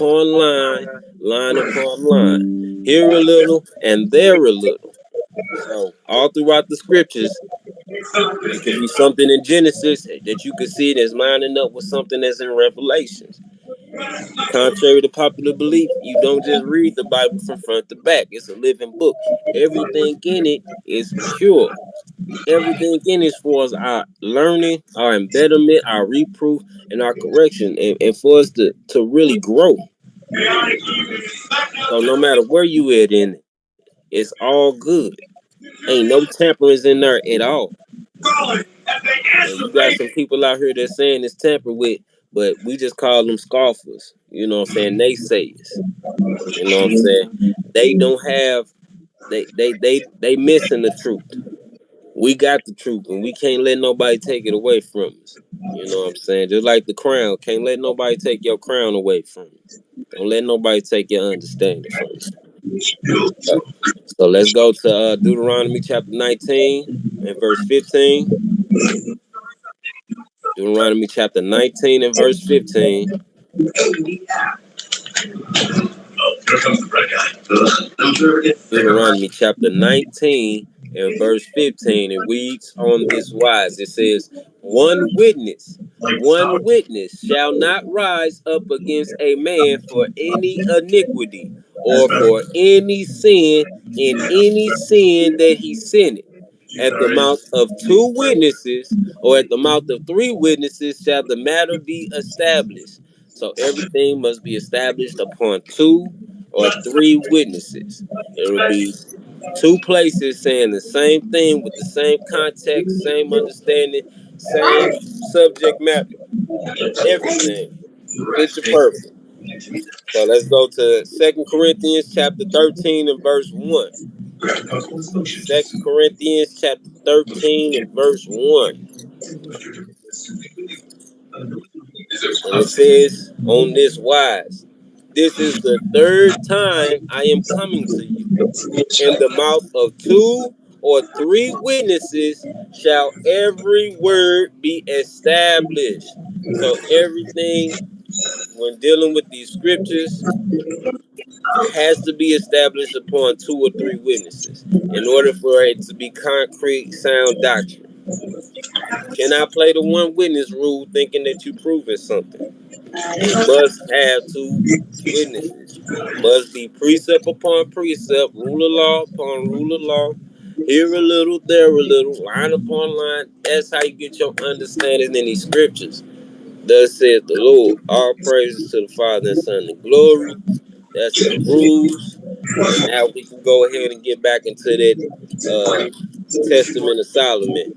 upon line, line upon line. Here a little and there a little. So all throughout the scriptures, it could be something in Genesis that you could see that's lining up with something that's in Revelations. Contrary to popular belief, you don't just read the Bible from front to back. It's a living book. Everything in it is pure. Everything in it is for us, our learning, our embetterment, our reproof, and our correction, and for us to really grow. So no matter where you at in it, it's all good. Ain't no temperance in there at all. And you got some people out here that's saying it's tampered with, but we just call them scoffers. You know what I'm saying? Naysayers. You know what I'm saying? They don't have they missing the truth. We got the truth and we can't let nobody take it away from us. You know what I'm saying? Just like the crown, can't let nobody take your crown away from you. Don't let nobody take your understanding from you. So let's go to Deuteronomy chapter 19 and verse 15. Deuteronomy chapter 19 and verse 15. Deuteronomy chapter 19 and verse 15. It reads on this wise. It says, one witness shall not rise up against a man for any iniquity or for any sin in any sin that he sinned. At the mouth of two witnesses or at the mouth of three witnesses shall the matter be established. So everything must be established upon two or three witnesses. It will be two places saying the same thing with the same context, same understanding, same subject matter, everything. Picture perfect. So let's go to 2 Corinthians chapter 13 and verse 1. 2 Corinthians chapter 13 and verse 1. And it says on this wise, this is the third time I am coming to you. In the mouth of two or three witnesses shall every word be established. So everything when dealing with these scriptures has to be established upon two or three witnesses in order for it to be concrete, sound doctrine. Cannot play the one witness rule thinking that you proving something. It must have two witnesses. Must be precept upon precept, rule of law upon rule of law. Here a little, there a little, line upon line. That's how you get your understanding in these scriptures. Thus saith the Lord. All praises to the Father and Son and glory. That's the rules. And now we can go ahead and get back into that Testament of Solomon.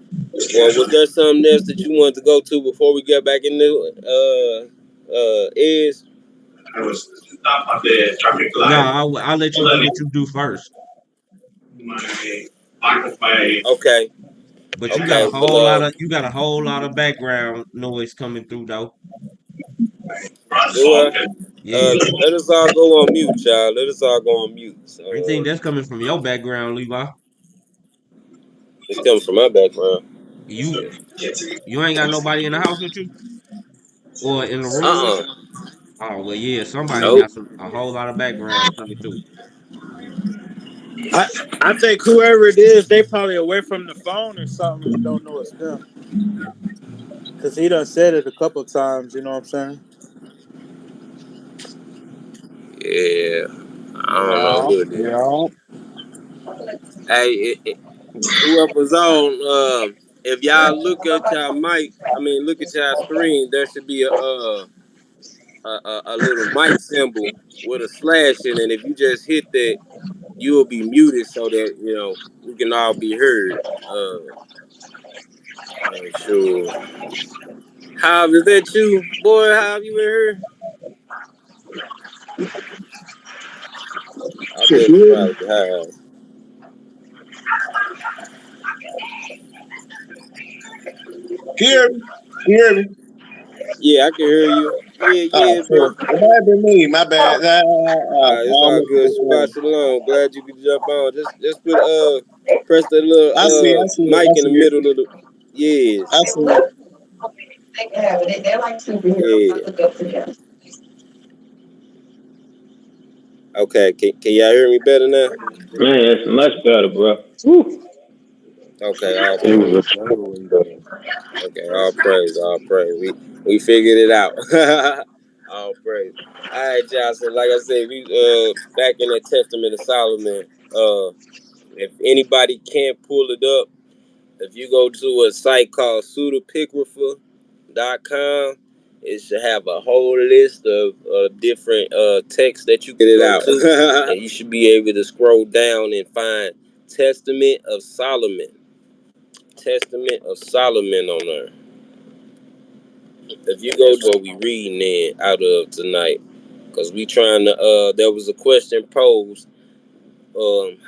Well, was there something else that you wanted to go to before we get back into is? No, I'll let you do what you do first. Okay. But you got a whole lot of background noise coming through though. Do I? Yeah. Let us all go on mute, child. Let us all go on mute. So, I think that's coming from your background, Levi. it's coming from my background. You ain't got nobody in the house with you? Or in the room with you? Oh well yeah, somebody Nope. got a whole lot of background coming through. I think whoever it is, they probably away from the phone or something and don't know it's them. Cause he done said it a couple times, you know what I'm saying? Yeah. I don't know who it is. Hey, whoever's on, if y'all look at y'all mic, look at y'all screen, there should be a little mic symbol with a slash in it. If you just hit that, you will be muted so that we can all be heard. Sure. How is that you, boy? How have you been here? I bet it's probably high. Hear me? Yeah, I can hear you. Yeah, bro. It might have been me. My bad. It's all good. Shabbat shalom. Glad you could jump on. Just press that little I see mic in the it. middle of the. Yes. I see it. They can have it. They're like superheroes. Yeah. Okay, can y'all hear me better now? Man, it's much better, bro. Woo. Okay, all It was a praise. Okay, all praise, all praise. We figured it out. All praise. All right, y'all. So like I said, we back in the Testament of Solomon. If anybody can't pull it up, if you go to a site called pseudepigrapher.com, it should have a whole list of different texts that you can get it out. And you should be able to scroll down and find Testament of Solomon. Testament of Solomon on there. If you go to what we reading in out of tonight, because we trying to there was a question posed,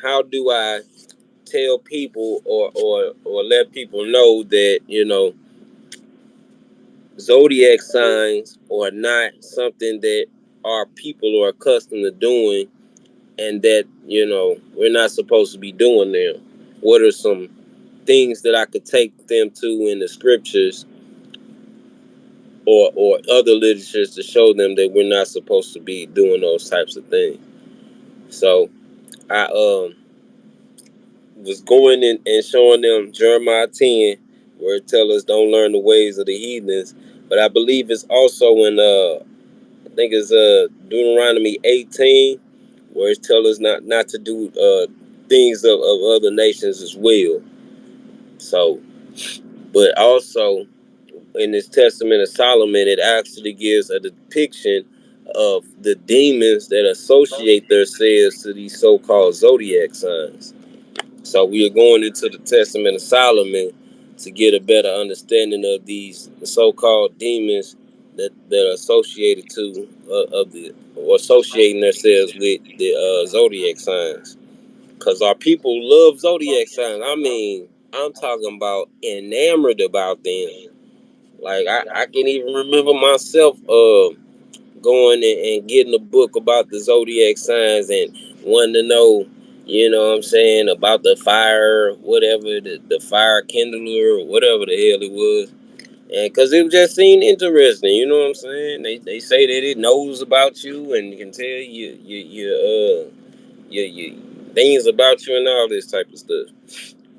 how do I tell people or let people know that, you know, zodiac signs are not something that our people are accustomed to doing, and that, you know, we're not supposed to be doing them? What are some things that I could take them to in the scriptures or other literatures to show them that we're not supposed to be doing those types of things? So I was going in and showing them Jeremiah 10, where it tells us don't learn the ways of the heathens. But I believe it's also in I think it's Deuteronomy 18, where it tells us not to do things of other nations as well. So, but also in this Testament of Solomon, it actually gives a depiction of the demons that associate themselves to these so-called zodiac signs. So we are going into the Testament of Solomon to get a better understanding of these so-called demons that are associated to of the or associating themselves with the zodiac signs. Because our people love zodiac signs. I mean, I'm talking about enamored about them. Like I can even remember myself going and getting a book about the zodiac signs and wanting to know, you know what I'm saying, about the fire, whatever, the fire kindler or whatever the hell it was. And because it just seemed interesting, you know what I'm saying? They say that it knows about you and can tell you things about you and all this type of stuff.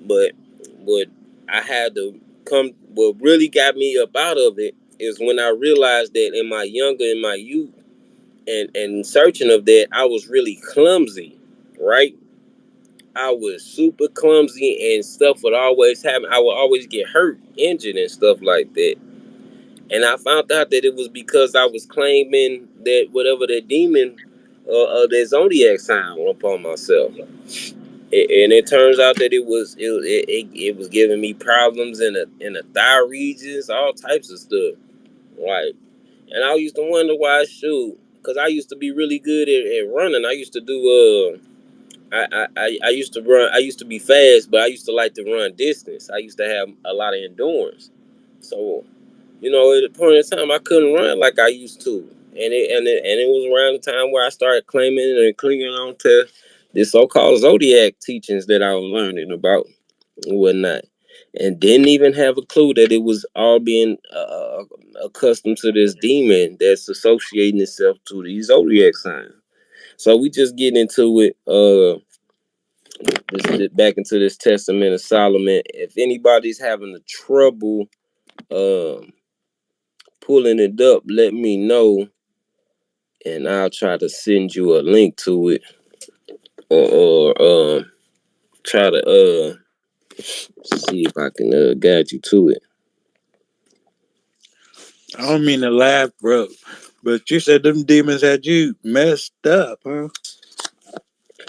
But what I had to what really got me up out of it is when I realized that in my youth, and searching of that, I was really clumsy, right? I was super clumsy and stuff would always happen. I would always get hurt, injured, and stuff like that. And I found out that it was because I was claiming that whatever the demon that zodiac sign upon myself. And it turns out that it was giving me problems in the thigh regions, all types of stuff. Like, and I used to wonder why I shoot, because I used to be really good at running. I used to do I used to run. I used to be fast, but I used to like to run distance. I used to have a lot of endurance. So, you know, at a point in time, I couldn't run like I used to, and it was around the time where I started claiming and clinging on to the so-called zodiac teachings that I was learning about and whatnot, and didn't even have a clue that it was all being accustomed to this demon that's associating itself to these zodiac signs. So we just get into it. Back into this Testament of Solomon. If anybody's having a trouble um pulling it up, let me know, and I'll try to send you a link to it, or try to see if I can guide you to it. I don't mean to laugh, bro, but you said them demons had you messed up, huh?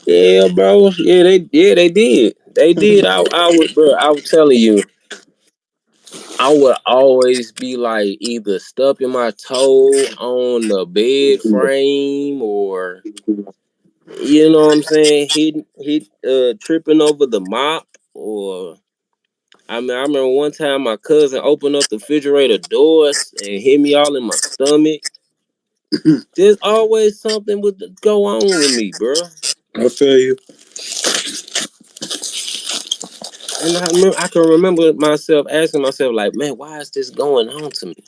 Yeah, bro. They did. They did. I would, bro. I was telling you, I would always be like either stubbing my toe on the bed frame, or you know what I'm saying, tripping over the mop, or I mean, I remember one time my cousin opened up the refrigerator doors and hit me all in my stomach. There's always something with go on with me, bro. I feel you. And I can remember myself asking myself, like, man, why is this going on to me?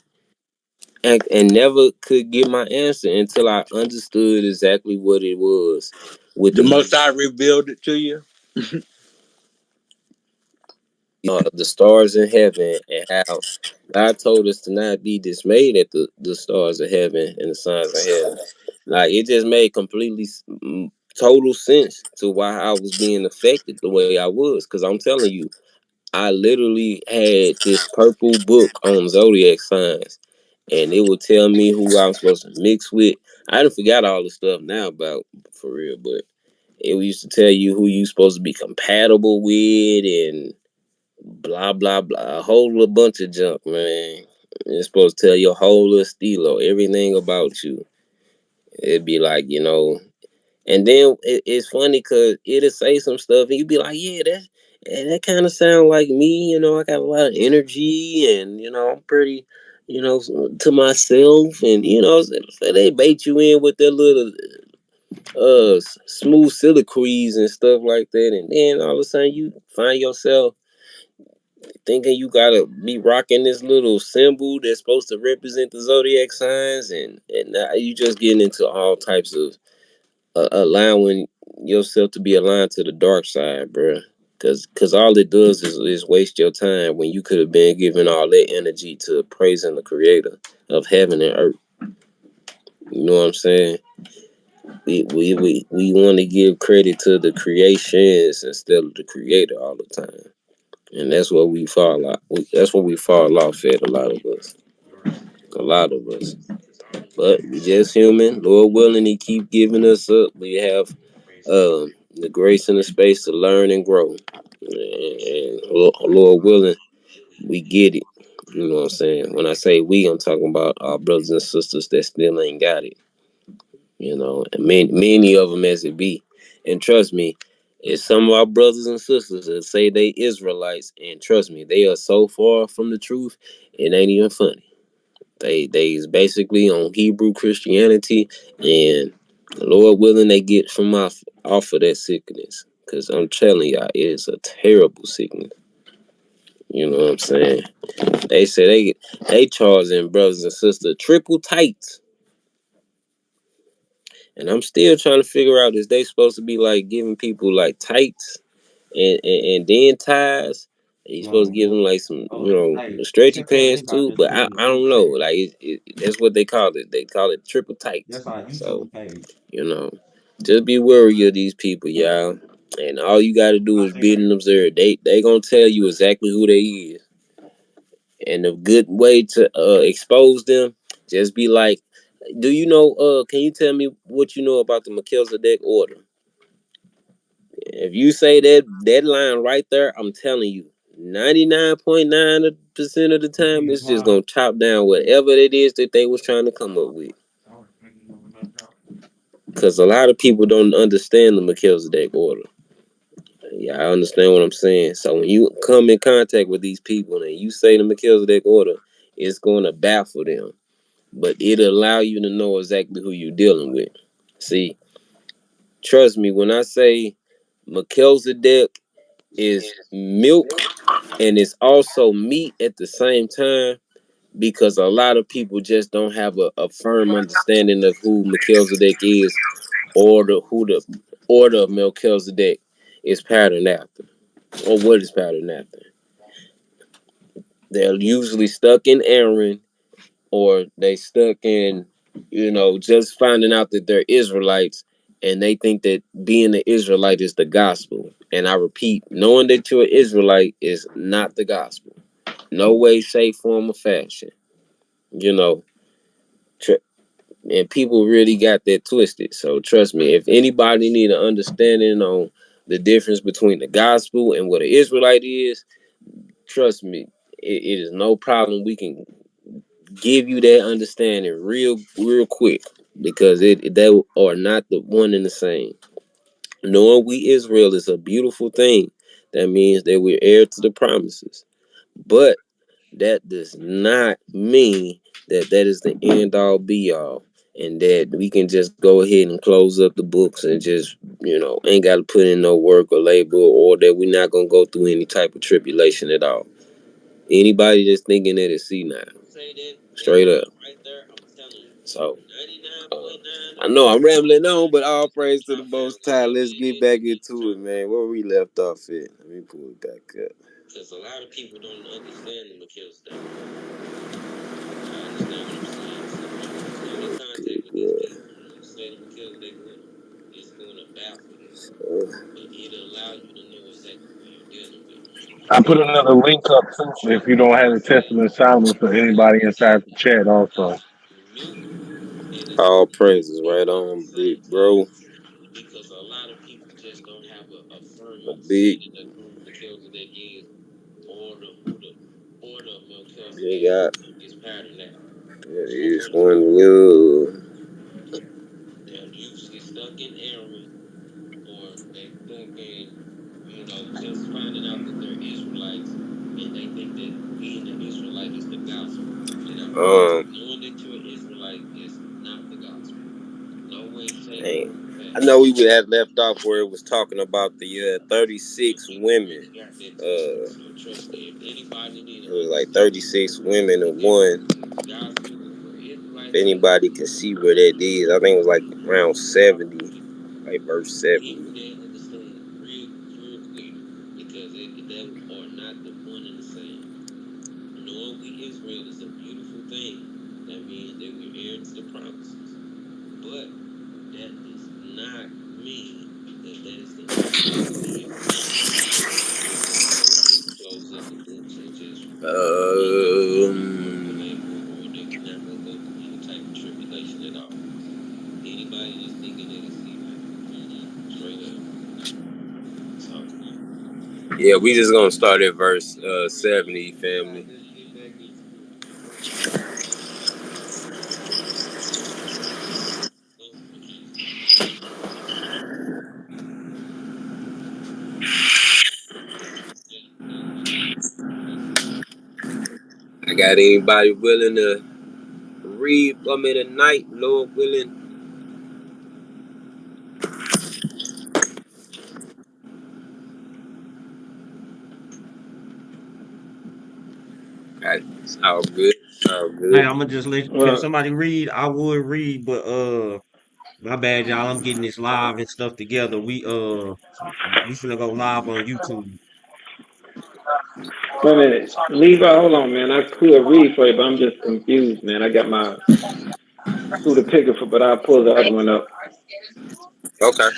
and never could get my answer until I understood exactly what it was with The Most High revealed it to you. the stars in heaven, and how God told us to not be dismayed at the stars of heaven and the signs of heaven. Like, it just made completely total sense to why I was being affected the way I was. Because I'm telling you, I literally had this purple book on zodiac signs, and it would tell me who I'm supposed to mix with. I done forgot all the stuff now about, for real, but it used to tell you who you supposed to be compatible with and blah blah blah, a whole little bunch of junk, man. It's supposed to tell your whole little stilo, everything about you. It'd be like, and then it's funny because it'll say some stuff and you be like, yeah, that kind of sound like me. I got a lot of energy, and I'm pretty, to myself, and so they bait you in with their little smooth silicories and stuff like that, and then all of a sudden you find yourself thinking you gotta be rocking this little symbol that's supposed to represent the zodiac signs, and now you just getting into all types of allowing yourself to be aligned to the dark side, bruh. Cause all it does is waste your time when you could have been giving all that energy to praising the creator of heaven and earth. You know what I'm saying? We want to give credit to the creations instead of the creator all the time. And that's what we fall off. That's what we fall off at, a lot of us. A lot of us. But we just human. Lord willing, He keep giving us up. We have the grace and the space to learn and grow. And Lord willing, we get it. You know what I'm saying? When I say we, I'm talking about our brothers and sisters that still ain't got it. And many of them as it be. And trust me, it's some of our brothers and sisters that say they Israelites, and trust me, they are so far from the truth, it ain't even funny. They is basically on Hebrew Christianity, and Lord willing, they get from off of that sickness. Cause I'm telling y'all, it is a terrible sickness. You know what I'm saying? They say they charging brothers and sisters triple tights, and I'm still trying to figure out, is they supposed to be like giving people like tights and then ties? And you supposed to give them like some, Hey, stretchy check that pants link out too, there but to I the don't know. page. Like that's what they call it. They call it triple tights. That's our So YouTube page. you know, just be wary of these people, y'all. And all you got to do is bid and observe. They gonna tell you exactly who they is, and a good way to expose them, just be like, do you know? Can you tell me what you know about the Melchizedek order? If you say that line right there, I'm telling you, 99.9% of the time, it's just gonna chop down whatever it is that they was trying to come up with. Because a lot of people don't understand the Melchizedek order. Yeah, I understand what I'm saying. So when you come in contact with these people and you say the Melchizedek order, it's going to baffle them, but it'll allow you to know exactly who you're dealing with. See, trust me when I say Melchizedek is milk and it's also meat at the same time, because a lot of people just don't have a firm understanding of who Melchizedek is, or who the order of Melchizedek is patterned after, or what is patterned after. They're usually stuck in Aaron, or they stuck in, just finding out that they're Israelites, and they think that being an Israelite is the gospel. And I repeat, knowing that you're an Israelite is not the gospel. No way, shape, form, or fashion. You know, and people really got that twisted. So trust me, if anybody need an understanding on the difference between the gospel and what an Israelite is, trust me, it is no problem. We can give you that understanding real quick, because they are not the one and the same. Knowing we Israel is a beautiful thing. That means that we're heir to the promises, but that does not mean that that is the end all be all, and that we can just go ahead and close up the books and just, ain't got to put in no work or labor, or that we're not going to go through any type of tribulation at all. Anybody that's thinking that is senile. Straight up. So, I know I'm rambling on, but all praise to the Most High. Let's get back into it, man. Where we left off at. Let me pull it back up. Because a lot of people don't understand the McKill's thing. I understand what I'm saying. So when you come in contact with these people and you say the McKill's they with them, it's going to baffle you. But it'll allow you to know exactly who you're dealing with. I put another link up too if you don't have the Testament Solomon for anybody inside the chat also. All praises, right on, big bro. Because a lot of people just don't have a firm understanding of who Melchizedek is, or the Melchizedek is patterned out. It is one will. They're usually stuck in error, or they thinking, just finding out that they're Israelites, and they think that being an Israelite is the gospel. And knowing that you're an Israelite is not the gospel. No way, shape, or I know we would have left off where it was talking about the 36 women. It was like 36 women and one. If anybody can see where that is, I think it was like around 70, like verse 70. Because they are not the one and the same. Knowing we Israel is a beautiful thing. That means that we're heirs to promises. But that does not mean that is the only close up the books and just or they not gonna go through any type of tribulation at all. Anybody that's thinking that it's straight up. So yeah, we just gonna start at verse 70, family. I got anybody willing to read for me tonight, Lord willing? Okay, it's all good. All good. Hey, I'm gonna just can somebody read? I would read, but my bad, y'all. I'm getting this live and stuff together. We finna go live on YouTube. Wait a minute. Levi, hold on, man. I could read for you, but I'm just confused, man. I got my Suda Picker for, but I'll pull the other one up. Okay.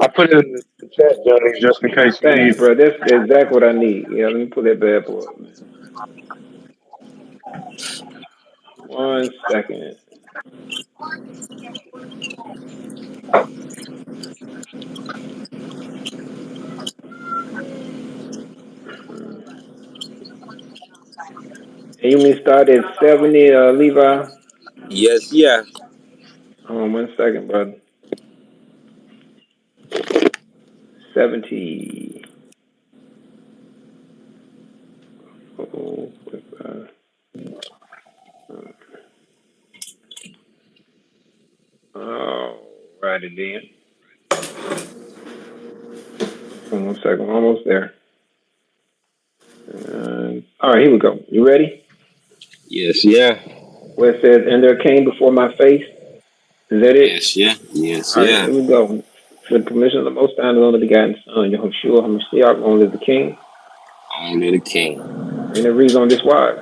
I put it in the chat, Johnny, just in case you Thank you, need it. bro. That's exactly what I need. Yeah, let me pull that bad boy up, man. 1 second. And you may start at 70, Levi? Yes, yeah. Hold on 1 second, brother. 70. Oh, righty then. 1 second, we're almost there. All right, here we go. You ready? Yes, yeah. Where it says, and there came before my face. Is that it? Yes, yeah. Yes, All right, yeah. here we go. For the permission of the Most High and the only begotten Son, Yahushua HaMashiach, only the King. Only the King. And it reads on this wise.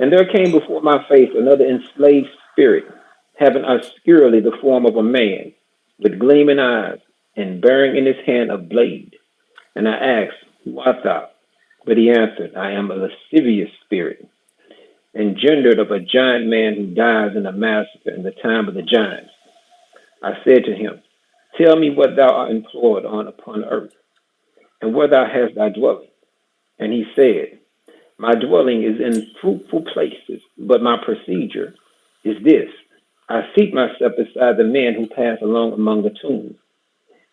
And there came before my face another enslaved spirit, having obscurely the form of a man, with gleaming eyes, and bearing in his hand a blade. And I asked, who art thou? But he answered, I am a lascivious spirit, engendered of a giant man who dies in a massacre in the time of the giants. I said to him, tell me what thou art employed on upon earth, and where thou hast thy dwelling. And he said, my dwelling is in fruitful places, but my procedure is this. I seat myself beside the men who pass along among the tombs,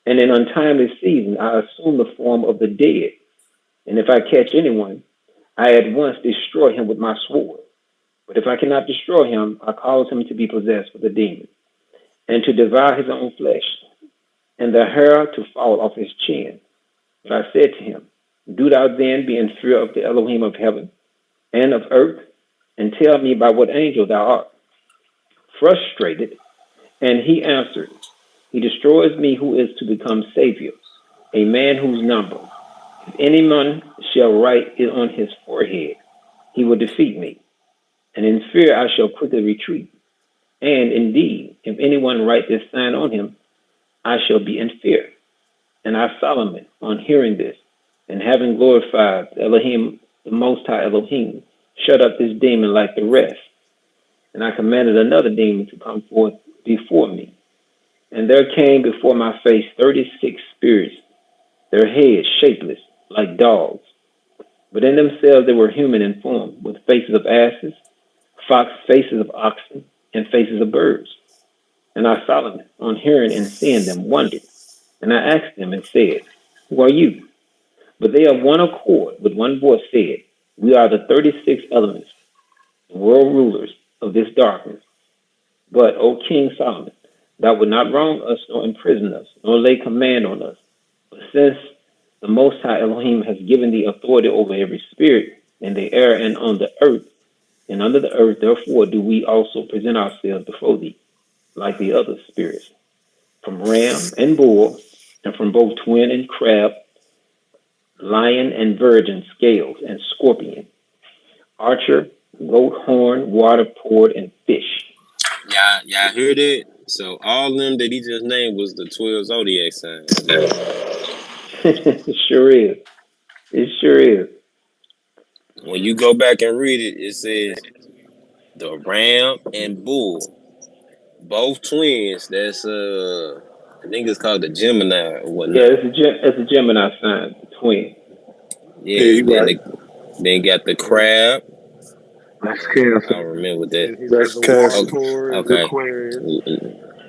and in untimely season I assume the form of the dead. And if I catch anyone, I at once destroy him with my sword. But if I cannot destroy him, I cause him to be possessed with a demon, and to devour his own flesh, and the hair to fall off his chin. But I said to him, do thou then be in fear of the Elohim of heaven and of earth, and tell me by what angel thou art. Frustrated, and he answered, He destroys me who is to become Savior, a man whose number, if any man shall write it on his forehead, he will defeat me, and in fear I shall quickly retreat. And indeed, if anyone write this sign on him, I shall be in fear. And I, Solomon, on hearing this, and having glorified Elohim, the Most High Elohim, shut up this demon like the rest. And I commanded another demon to come forth before me. And there came before my face 36 spirits, their heads shapeless, like dogs. But in themselves they were human in form, with faces of asses, faces of oxen, and faces of birds. And I, Solomon, on hearing and seeing them, wondered. And I asked them and said, Who are you? But they of one accord, with one voice said, We are the 36 elements, the world rulers of this darkness. But, O King Solomon, thou wilt not wrong us nor imprison us, nor lay command on us. But since the Most High Elohim has given thee authority over every spirit in the air and on the earth, and under the earth, therefore do we also present ourselves before thee, like the other spirits, from ram and bull, and from both twin and crab, lion and virgin, scales and scorpion, archer, goat horn, water poured, and fish. Y'all heard it? So all them that he just named was the 12 zodiac signs. It sure is. It sure is. When you go back and read it, it says the ram and bull, both twins. That's I think it's called the Gemini or whatnot. Yeah, it's a Gemini sign, the twin. Yeah, you're right. then got the crab. That's I Cancer. remember that. That's The Cancer. water tour is Okay. Aquarius.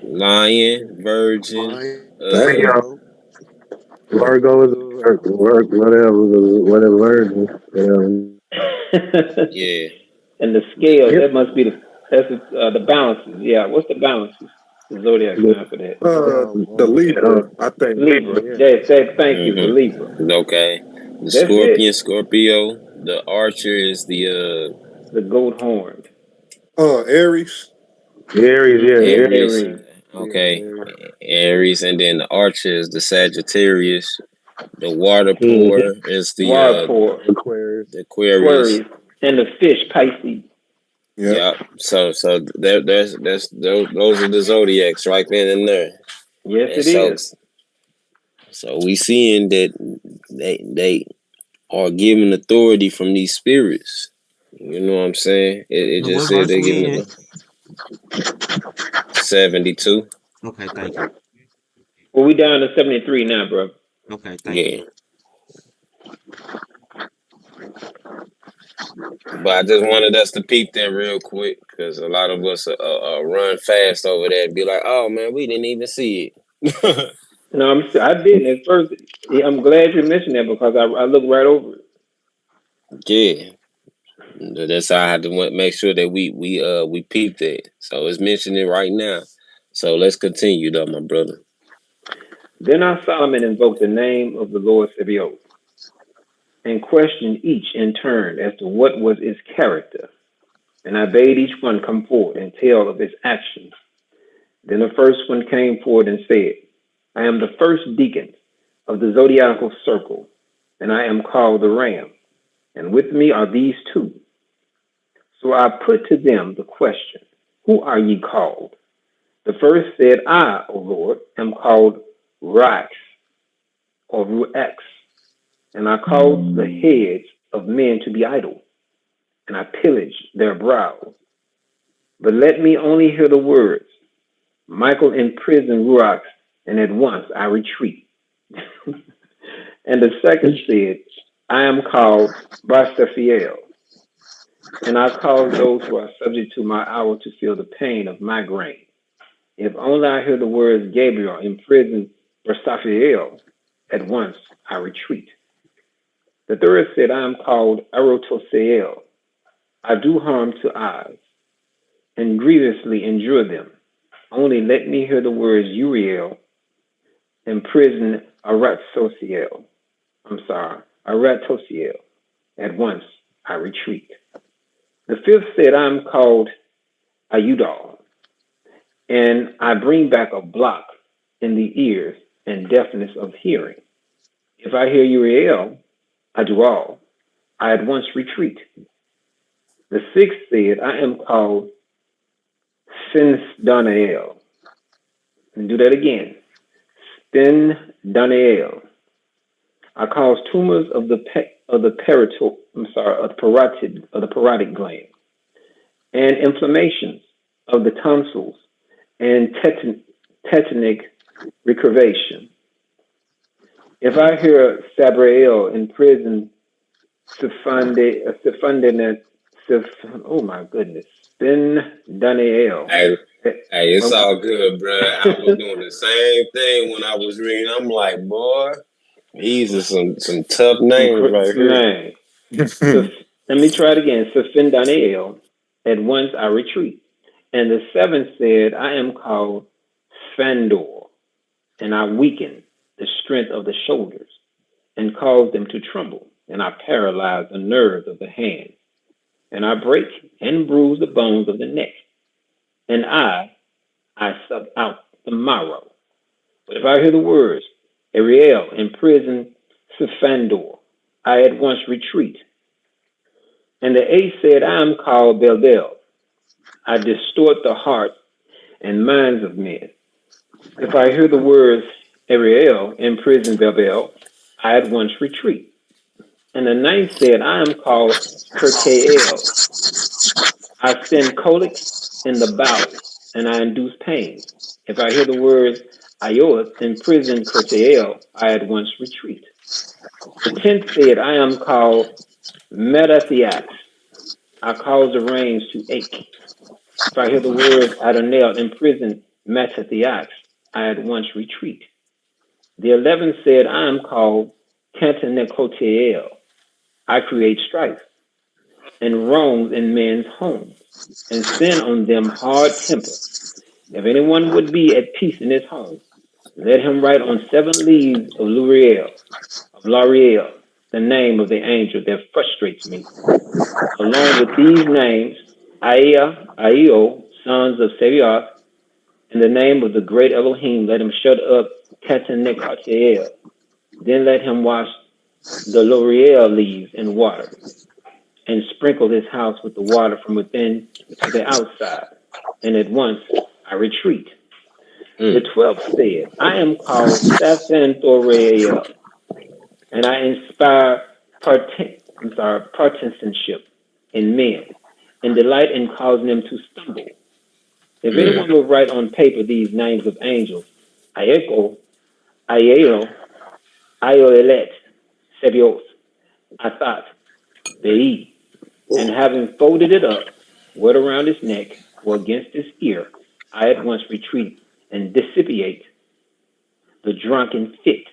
Lion, virgin. Lion, Virgo. Virgo. Virgo is whatever version. Yeah. And the scales, Yep. that must be the balances. Yeah, what's the balances? The zodiac sign for that. The Libra, I think. Libra. Yeah. Thank you, the Libra. Okay. The That's Scorpion, it. Scorpio. The Archer is the The goat horn. Aries. Aries, yeah. Aries. Aries. Okay. Yeah. Aries, and then the Archer is the Sagittarius. The Water Mhm. Pour is Water the pour. Aquarius. the Aquarius. Aquarius. And the fish, Pisces. Yeah. Yep. So those are the zodiacs right then and there. Yes, And it is. so we seeing that they are given authority from these spirits. You know what I'm saying? It And just what said verse they're we giving in? it 72. Okay, thank you. Well, we down to 73 now, bro. Okay, thank you. Yeah. But I just wanted us to peep that real quick because a lot of us run fast over that and be like, oh man, we didn't even see it. No, I didn't at first. I'm glad you mentioned that because I looked right over it. Yeah. That's how I had to make sure that we peeped that. So it's mentioning right now. So let's continue though, my brother. Then I, Solomon, invoked the name of the Lord Sabaoth and questioned each in turn as to what was its character. And I bade each one come forward and tell of its actions. Then the first one came forward and said, I am the first deacon of the zodiacal circle, and I am called the Ram, and with me are these two. So I put to them the question, Who are ye called? The first said, I, O Lord, am called Rax, or Ruex, and I caused the heads of men to be idle, and I pillaged their brows. But let me only hear the words, Michael imprison Ruach, and at once I retreat. And the second said, I am called Barstaphiel, and I cause those who are subject to my hour to feel the pain of migraine. If only I hear the words Gabriel imprison Barstaphiel, at once I retreat. The third said, I am called Arotoseel. I do harm to eyes, and grievously injure them. Only let me hear the words Uriel, imprison Aratosiel. Aratosiel. At once I retreat. The fifth said, I am called Ayudal, and I bring back a block in the ears and deafness of hearing. If I hear Uriel, I do all. I at once retreat. The sixth said, I am called Sin Daniel. And do that again. Spin Daniel. I cause tumors of the parotid gland, and inflammations of the tonsils, and tetanic recurvation. If I hear Sabrael in prison, oh my goodness, Spin Daniel. Hey, it's all good, bro. I was doing the same thing when I was reading. I'm like, boy, these are some tough names right here. Let me try it again. Safin Daniel. At once I retreat. And the seventh said, I am called Fandor, and I weaken the strength of the shoulders and cause them to tremble, and I paralyze the nerves of the hands, and I break and bruise the bones of the neck, and I suck out the marrow. But if I hear the words, Ariel in prison, Safandor, I at once retreat. And the eighth said, I am called Belbel. I distort the heart and minds of men. If I hear the words, Ariel in prison, Belbel, I at once retreat. And the ninth said, I am called Kirkael. I send colic in the bowels, and I induce pain. If I hear the words, Ios in prison, Kirkael, I at once retreat. The tenth said, I am called Metathiax. I cause the reins to ache. If I hear the words Adonai in prison, Metathiax, I at once retreat. The 11th said, I am called Cantanecotiel. I create strife and wrongs in men's homes and send on them hard temper. If anyone would be at peace in his home, let him write on 7 leaves of L'Ariel, the name of the angel that frustrates me. Along with these names, Aio, sons of Sebioth, in the name of the great Elohim, let him shut up Tatanekatiel. Then let him wash the L'Oreal leaves in water, and sprinkle his house with the water from within to the outside. And at once I retreat. The 12th said, I am called Safan Thorael, and I inspire partisanship in men, and delight in causing them to stumble. If anyone will write on paper these names of angels, Aeko, Aielo, Ioelet, Sebios, Athat, Bei, and having folded it up, wet around his neck or against his ear, I at once retreat and dissipate the drunken fit.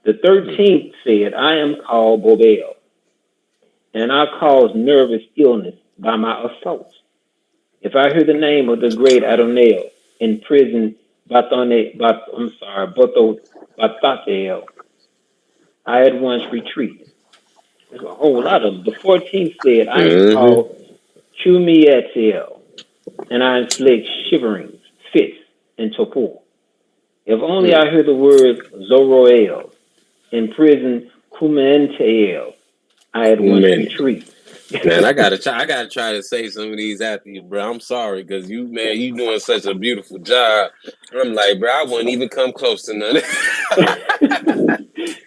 The 13th said, I am called Bobel, and I cause nervous illness by my assaults. If I hear the name of the great Adonai in prison, Bathatel, I at once retreat. There's a whole lot of them. The 14th said, I am called Chumietiel, and I inflict shiverings, fits, and torpor. If only I hear the words Zoroel, in prison Kumentiel, I at once retreat. Man, I gotta try to say some of these after you, bro. I'm sorry, because you doing such a beautiful job. I'm like, bro, I wouldn't even come close to none.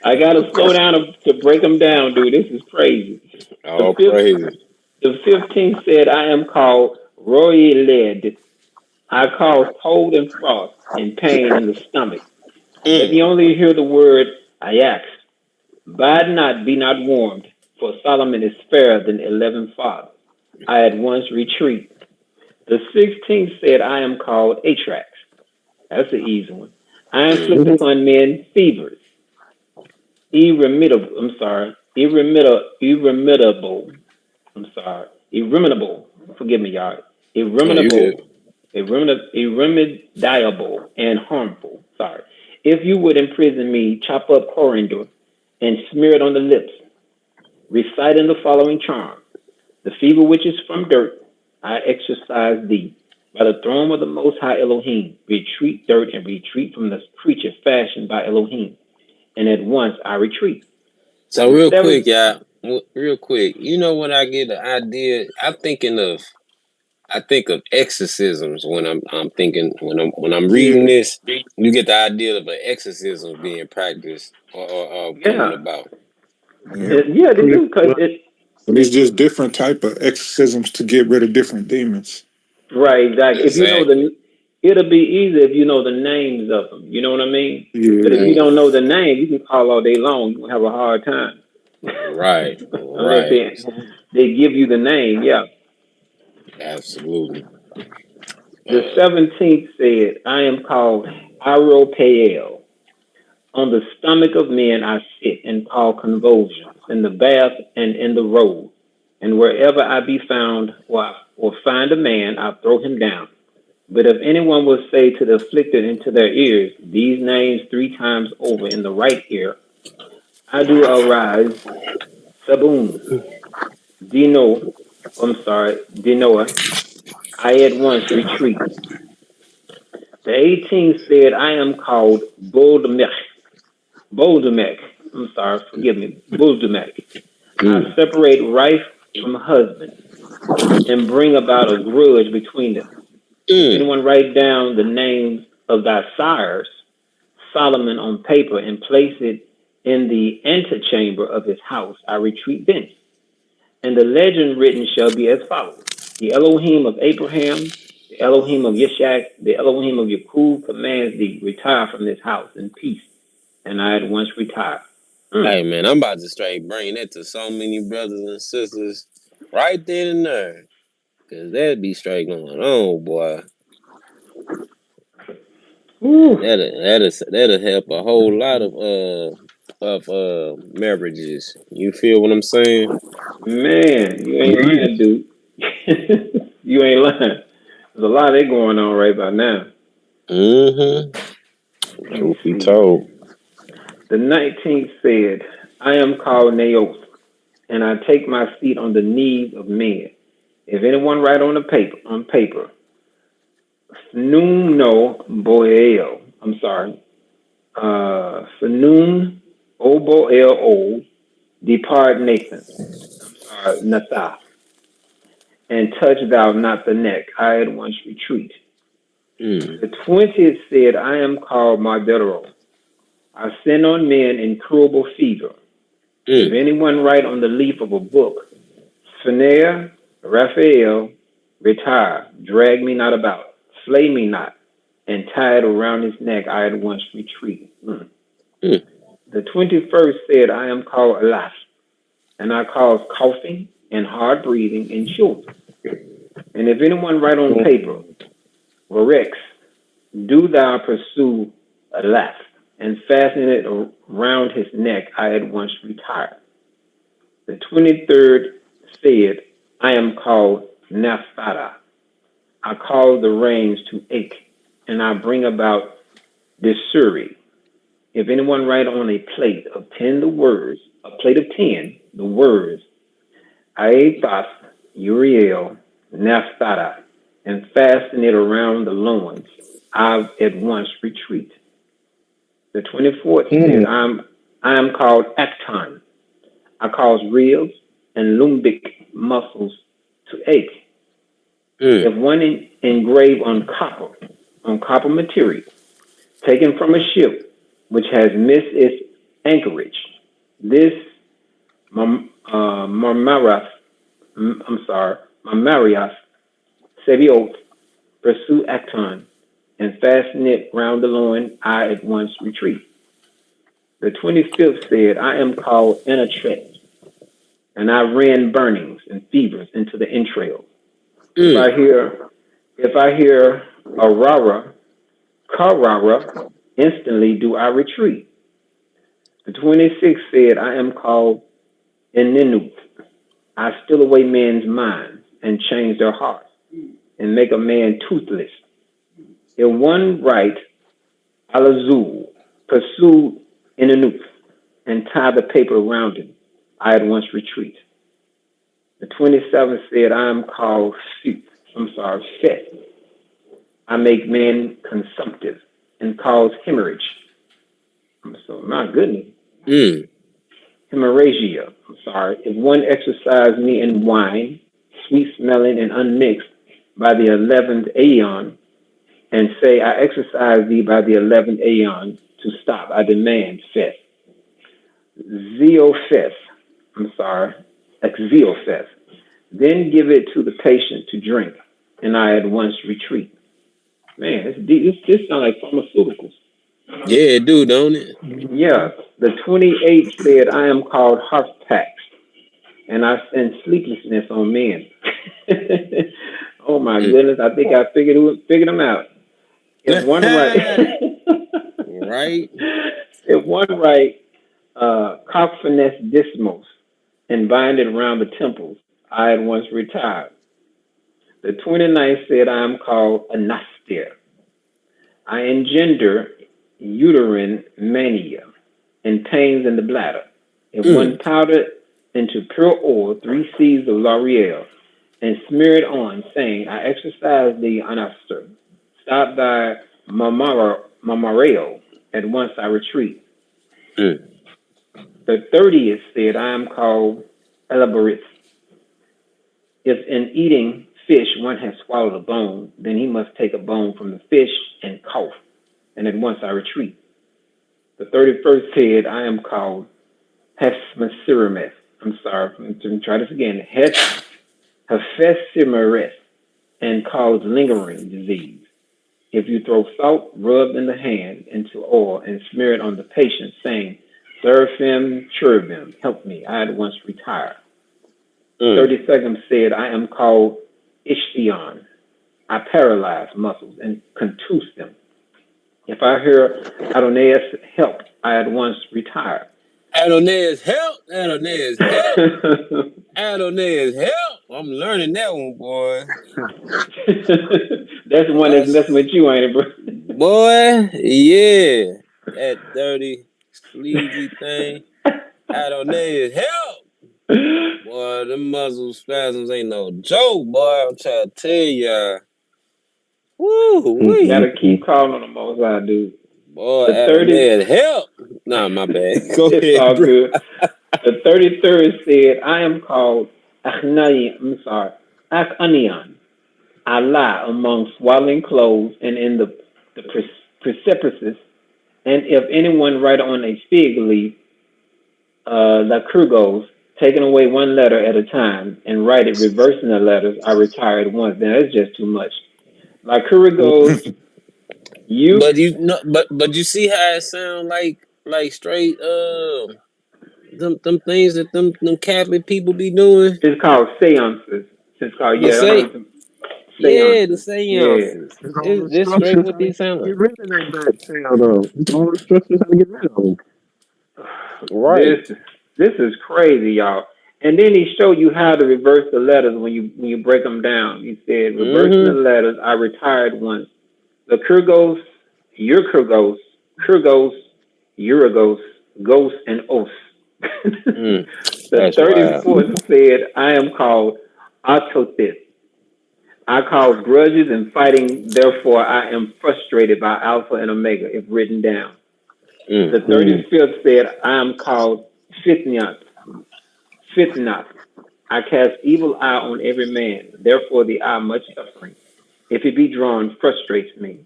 I gotta slow down to break them down, dude. This is crazy. Oh, crazy. The 15th said, I am called Roy Led. I cause cold and frost and pain in the stomach. Let me only hear the word Ajax. Bide not, be not warmed, for Solomon is fairer than 11 fathers. I at once retreat. The 16th said, I am called Atrax. That's an easy one. I inflict upon men fevers. Irremittable. Forgive me, y'all. Irremediable and harmful. Sorry. If you would imprison me, chop up coriander and smear it on the lips, reciting the following charm. The fever which is from dirt, I exorcise thee. By the throne of the Most High Elohim, retreat dirt and retreat from the creature fashioned by Elohim. And at once I retreat. So The real seventh, quick, y'all. Real quick. You know what I get the idea? I think of exorcisms when I'm thinking when I'm reading Yeah. this. You get the idea of an exorcism being practiced or coming yeah, about. Yeah. yeah, they Pretty do because much. But it's just different type of exorcisms to get rid of different demons. right, exactly. If you know Exactly. it'll be easy if you know the names of them. You know what I mean? But if Yeah. you Mm, don't know the name, you can call all day long. You will have a hard time right. unless Right. they give you the name. Yeah. Absolutely. The Uh, 17th said, I am called Aropael. On the stomach of men I sit and call convulsions, in the bath and in the road. And wherever I be found or find a man, I throw him down. But if anyone will say to the afflicted into their ears, these names 3 times over in the right ear, I do arise, Sabun, Dino, Dinoa, I at once retreat. The 18th said, I am called Boldemek. I'm sorry, forgive me, Boldemek. I mm, separate wife from husband and bring about a grudge between them. If mm, anyone write down the names of thy sires, Solomon, on paper and place it in the antechamber of his house, I retreat thence. And the legend written shall be as follows: The Elohim of Abraham, the Elohim of Yishak, the Elohim of Yakub commands thee, retire from this house in peace. And I at once retire. Mm. Hey man, I'm about to straight bring that to so many brothers and sisters right then and there. Cause that'd be straight going on, boy. Whew. That'll help a whole lot of marriages. You feel what I'm saying? Man, you ain't lying, dude. You ain't lying. There's a lot of that going on right about now. Mm-hmm. Let me Truth be see. told. The 19th said, I am called Naoth, and I take my seat on the knees of men. If anyone write on paper, Fnum no Boel, I'm sorry, Fnum O Boel O, depart Nathan, I'm sorry, Natha, and touch thou not the neck, I at once retreat. Mm, The 20th said, I am called Mardero. I send on men incurable fever. If mm, anyone write on the leaf of a book, Phaner, Raphael, retire, drag me not about, slay me not, and tie it around his neck, I at once retreat. Mm. mm, The 21st said, I am called Alas, and I cause coughing and hard breathing in children. And if anyone write on paper, Rex, do thou pursue Alas, and fasten it around his neck, I at once retire. The 23rd said, I am called Naphtali. I cause the rains to ache, and I bring about disuri. If anyone write on a plate of 10 the words, a plate of 10, the words, Aethos, Uriel, Naphtali, and fasten it around the loins, I at once retreat. The 24th said, I am called Acton. I cause ribs and lumbic muscles to ache. mm, If one engrave on copper material, taken from a ship which has missed its anchorage, this Marmaras, I'm sorry, Marmarias, Sebiot, pursue Acton, and fasten it round the loin, I at once retreat. The 25th said, I am called Anatret, and I ran burnings and fevers into the entrails. If I mm. hear if I hear Aurora, Carrara, instantly do I retreat. The 26th said, I am called Eninut. I steal away men's minds and change their hearts and make a man toothless. If one write Alazul, pursue Eninut, and tie the paper around him, I at once retreat. The 27th said, I am called Fifth. I make men consumptive and cause hemorrhage. So, my goodness. Mm. Hemorrhagia. If one exercise me in wine, sweet smelling and unmixed by the 11th aeon, and say, I exercise thee by the 11th aeon to stop, I demand fifth. Zeophith. Exeophith. Then give it to the patient to drink, and I at once retreat. Man, this sounds like pharmaceuticals. Yeah, it do, don't it? Yeah. The 28th said, I am called Harpax, and I send sleeplessness on men. Oh my goodness, I think I figured them out. If one right, right? If one right, Coxfiness Dismos, and bind it around the temples, I at once retired. The 29th said, I am called Anastair. I engender uterine mania and pains in the bladder. If one powder into pure oil 3 seeds of laurel and smear it on, saying, I exercise thee, Anastair. Stop thy mamareo. At once I retreat. The 30th said, I am called Elaboris. If in eating fish one has swallowed a bone, then he must take a bone from the fish and cough, and at once I retreat. The 31st said, I am called Hephaestus. Let me try this again. Hephaestus, and cause lingering disease. If you throw salt rubbed in the hand into oil and smear it on the patient, saying, Seraphim, cherubim, help me, I at once retire. 32nd said, I am called Ishtion. I paralyze muscles and contuse them. If I hear Adonais, help, I at once retire. Adonais, help! Adonais, help! Adonais, help! I'm learning that one, boy. That's the one that's messing with you, ain't it, bro? Boy, yeah. That dirty, sleazy thing. Adonais, help! Boy, them muzzle spasms ain't no joke, boy. I'm trying to tell y'all. Woo, You gotta keep calling on the Most High, dude. Boy, Adonais, help! Nah, my bad. Go it's ahead, all bro. good. The 33rd said, I am called Akanian. I lie among swaddling clothes and in the precipices. And if anyone write on a fig leaf, Lycurgos, taking away one letter at a time and write it reversing the letters, I retire at once. Now that's just too much. Lycurgos, you. But you know, but you see how it sound like straight them things that them Catholic people be doing. It's called seances. It's called The seances. the seances. Is this straight what these sound like? Get rid of that bad tail, though. It's all instructions how to get rid of them. Right. This is crazy, y'all. And then he showed you how to reverse the letters when you break them down. He said, reversing the letters, I retired once. The Kurgos, Kurgos, Uragos, Ghost, and Os. The 34th said, I am called Autothis. I cause grudges and fighting, therefore I am frustrated by Alpha and Omega, if written down. The 35th said, I am called Fitnath. I cast evil eye on every man, therefore the eye much suffering. If it be drawn, frustrates me.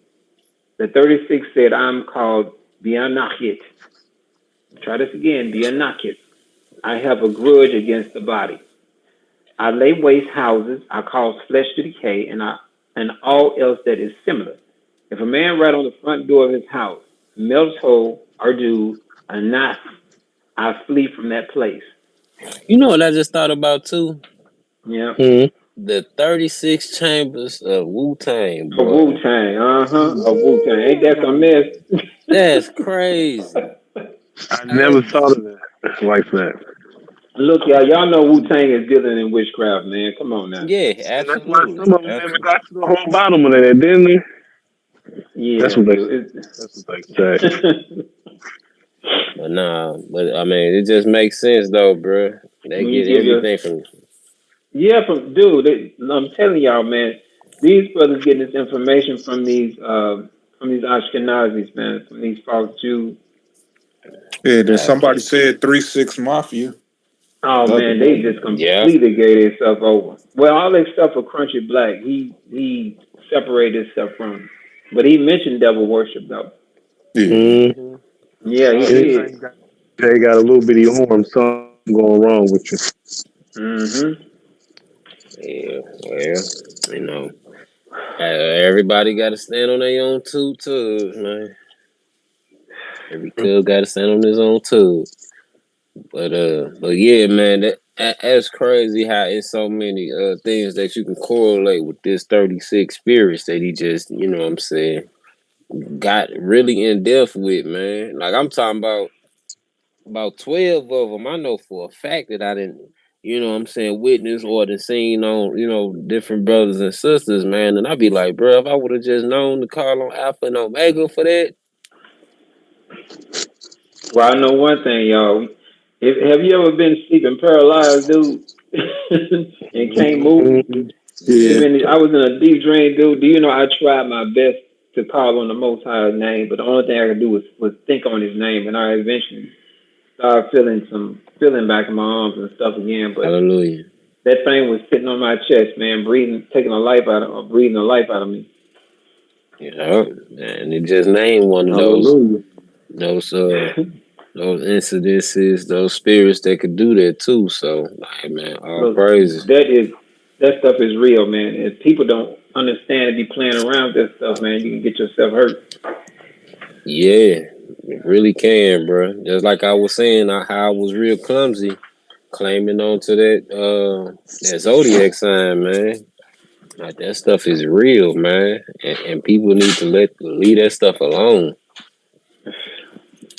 The 36th said, I am called Bianachit. Try this again, Bianachit. I have a grudge against the body. I lay waste houses, I cause flesh to decay, and all else that is similar. If a man write on the front door of his house, Melto, Ardu, Anath, I flee from that place. You know what I just thought about too? Yeah. The 36 chambers of Wu-Tang, boy. Wu-Tang, of Wu-Tang. Ain't that some mess? That's crazy. I never thought of that like that. Look, y'all know Wu-Tang is dealing in witchcraft, man. Come on now. Yeah, And that's why absolutely. some of them never got to the whole bottom of that, didn't they? Yeah. That's what they say. But I mean, it just makes sense though, bro. They get everything from. Yeah, I'm telling y'all, man, these brothers getting this information from these Ashkenazis, man, from these false Jews. Yeah, then I somebody think, said 3-6 Mafia. Oh The other man, they day. just yeah. completely gave themselves over. Well, all that stuff for Crunchy Black, he separated stuff from him. But he mentioned devil worship though. Yeah. Mm-hmm. Yeah, he Oh They yeah. did. got a little bitty arm, something going wrong with you. Mm-hmm. Yeah. Well, you know, everybody got to stand on their own two toes, man. Every cub got to stand on his own too. But yeah, man, that's crazy how it's so many things that you can correlate with this 36 spirits that he just, you know what I'm saying, got really in depth with, man. Like I'm talking about 12 of them. I know for a fact that I didn't, you know what I'm saying, witness or the seen on, you know, different brothers and sisters, man. And I'd be like, bro, if I would have just known to call on Alpha and Omega for that. Well, I know one thing, y'all. Have you ever been sleeping paralyzed, dude, and can't move? Mm-hmm. You Yeah. been? I was in a deep drain, dude. Do you know I tried my best to call on the Most High's name, but the only thing I could do was think on His name, and I eventually started feeling some feeling back in my arms and stuff again. But Hallelujah. that thing was sitting on my chest, man, breathing, taking a life out of, breathing the life out of me. Yeah, and it just named one of Hallelujah. those those incidences, those spirits that could do that too. So, like, man, all Look, praises. that stuff is real, man. If people don't understand and be playing around with that stuff, man, you can get yourself hurt. Yeah, it really can, bro. Just like I was saying, how I was real clumsy claiming on to that zodiac sign, man. Like that stuff is real, man, and people need to leave that stuff alone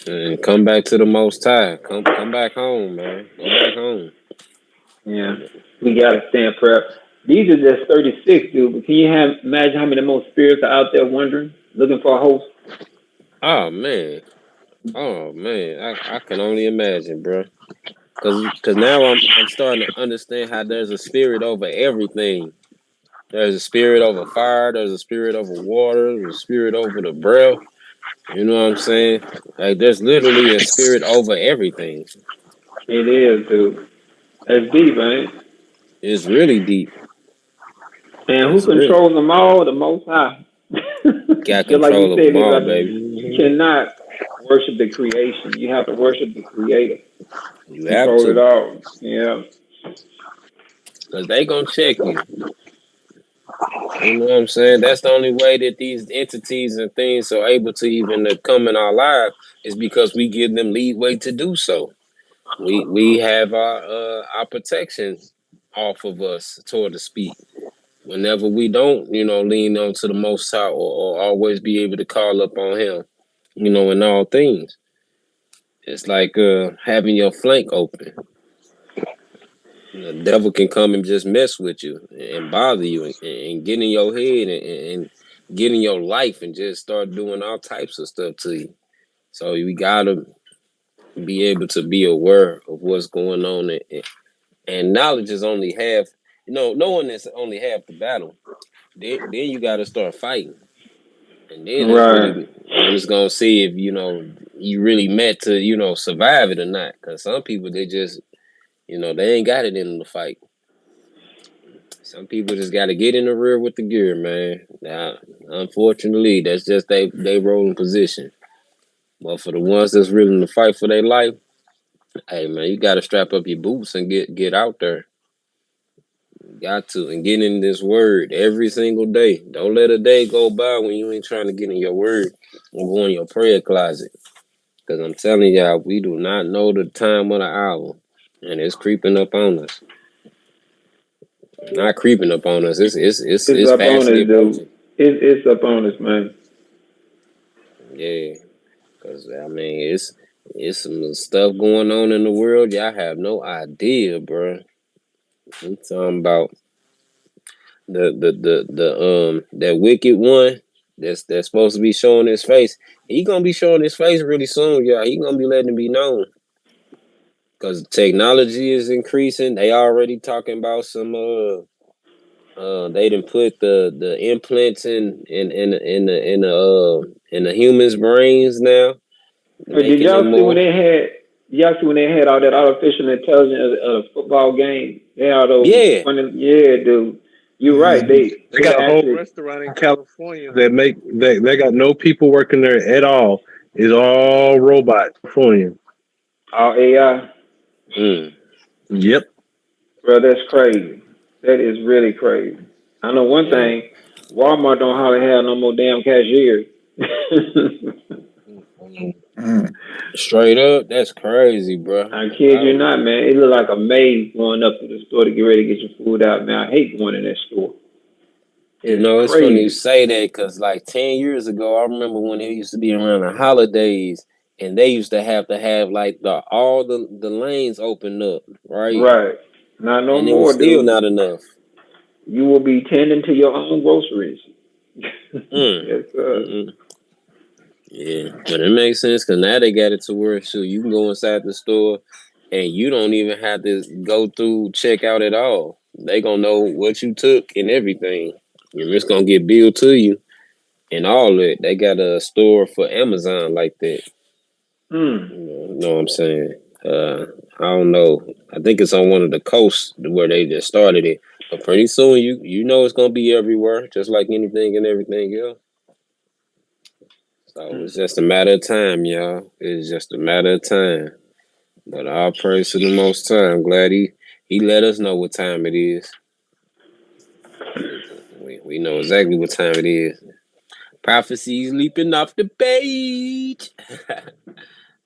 and come back to the Most High. Come back home, man. Go back home. Yeah, we gotta stand prayer. These are just 36, dude. But can you imagine how many more spirits are out there wandering, looking for a host? Oh man, I can only imagine, bro. Cause now I'm starting to understand how there's a spirit over everything. There's a spirit over fire. There's a spirit over water. There's a spirit over the breath. You know what I'm saying? Like there's literally a spirit over everything. It is, dude. That's deep, man. It's really deep. And who It's real. controls them all? The Most High. Got Just like you control of said, them all, brother, baby. you cannot worship the creation. You have to worship the Creator. You have Control it to, all. Yeah. cause they gonna check you. You know what I'm saying? That's the only way that these entities and things are able to even come in our life is because we give them leeway to do so. We have our protection off of us, so to speak. Whenever we don't, you know, lean on to the Most High or always be able to call up on Him, you know, in all things. It's like having your flank open. The devil can come and just mess with you and bother you and get in your head and get in your life and just start doing all types of stuff to you. So we gotta be able to be aware of what's going on, and knowledge is only half. You know, knowing is only half the battle. Then you got to start fighting, and then it's really Right. when it's gonna see if you know you really meant to survive it or not. Because some people they just they ain't got it in them to fight. Some people just got to get in the rear with the gear, man. Now, unfortunately, that's just they rolling position. But for the ones that's willing to fight for their life, hey man, you got to strap up your boots and get out there. You got to and get in this word every single day. Don't let a day go by when you ain't trying to get in your word or go in your prayer closet. Because I'm telling y'all, we do not know the time of the hour, and it's creeping up on us. Not creeping up on us. It's It's up on fastly us, dude. approaching. It's up on us, man. Yeah. Cause I mean, it's some stuff going on in the world. Y'all have no idea, bro. I'm talking about the that wicked one that's supposed to be showing his face. He gonna be showing his face really soon, y'all. He gonna be letting it be known. because technology is increasing. They already talking about some they done put the implants in the humans' brains now, But did making them y'all see when more. they had? Y'all see when they had all that artificial intelligence at a football game? They had those Yeah. funny. Yeah, dude. You're right. They They got a whole actually restaurant in California that they got no people working there at all. It's all robots. California. all AI. Mm. Yep. Bro, that's crazy. That is really crazy. I know one Yeah. thing. Walmart don't hardly have no more damn cashiers. Mm. Straight up, that's crazy, bro. I kid you not, man. It look like a maze going up to the store to get ready to get your food out, man. I hate going in that store. You It's know, it's funny you crazy. say that because like 10 years ago, I remember when it used to be around the holidays and they used to have like all the lanes open up, right? Right. Not no And it was more, still dude. not enough. You will be tending to your own groceries. Mm. Yes, sir. Mm-mm. Yeah, but it makes sense because now they got it to where so you can go inside the store and you don't even have to go through checkout at all. They gonna know what you took and everything. And it's gonna get billed to you and all that. They got a store for Amazon like that. Hmm. You know what I'm saying? I don't know. I think it's on one of the coasts where they just started it. But pretty soon you know it's gonna be everywhere, just like anything and everything else. So it's just a matter of time, y'all. It's just a matter of time. But all praise to the Most High. I'm glad he let us know what time it is. We know exactly what time it is. Prophecies leaping off the page.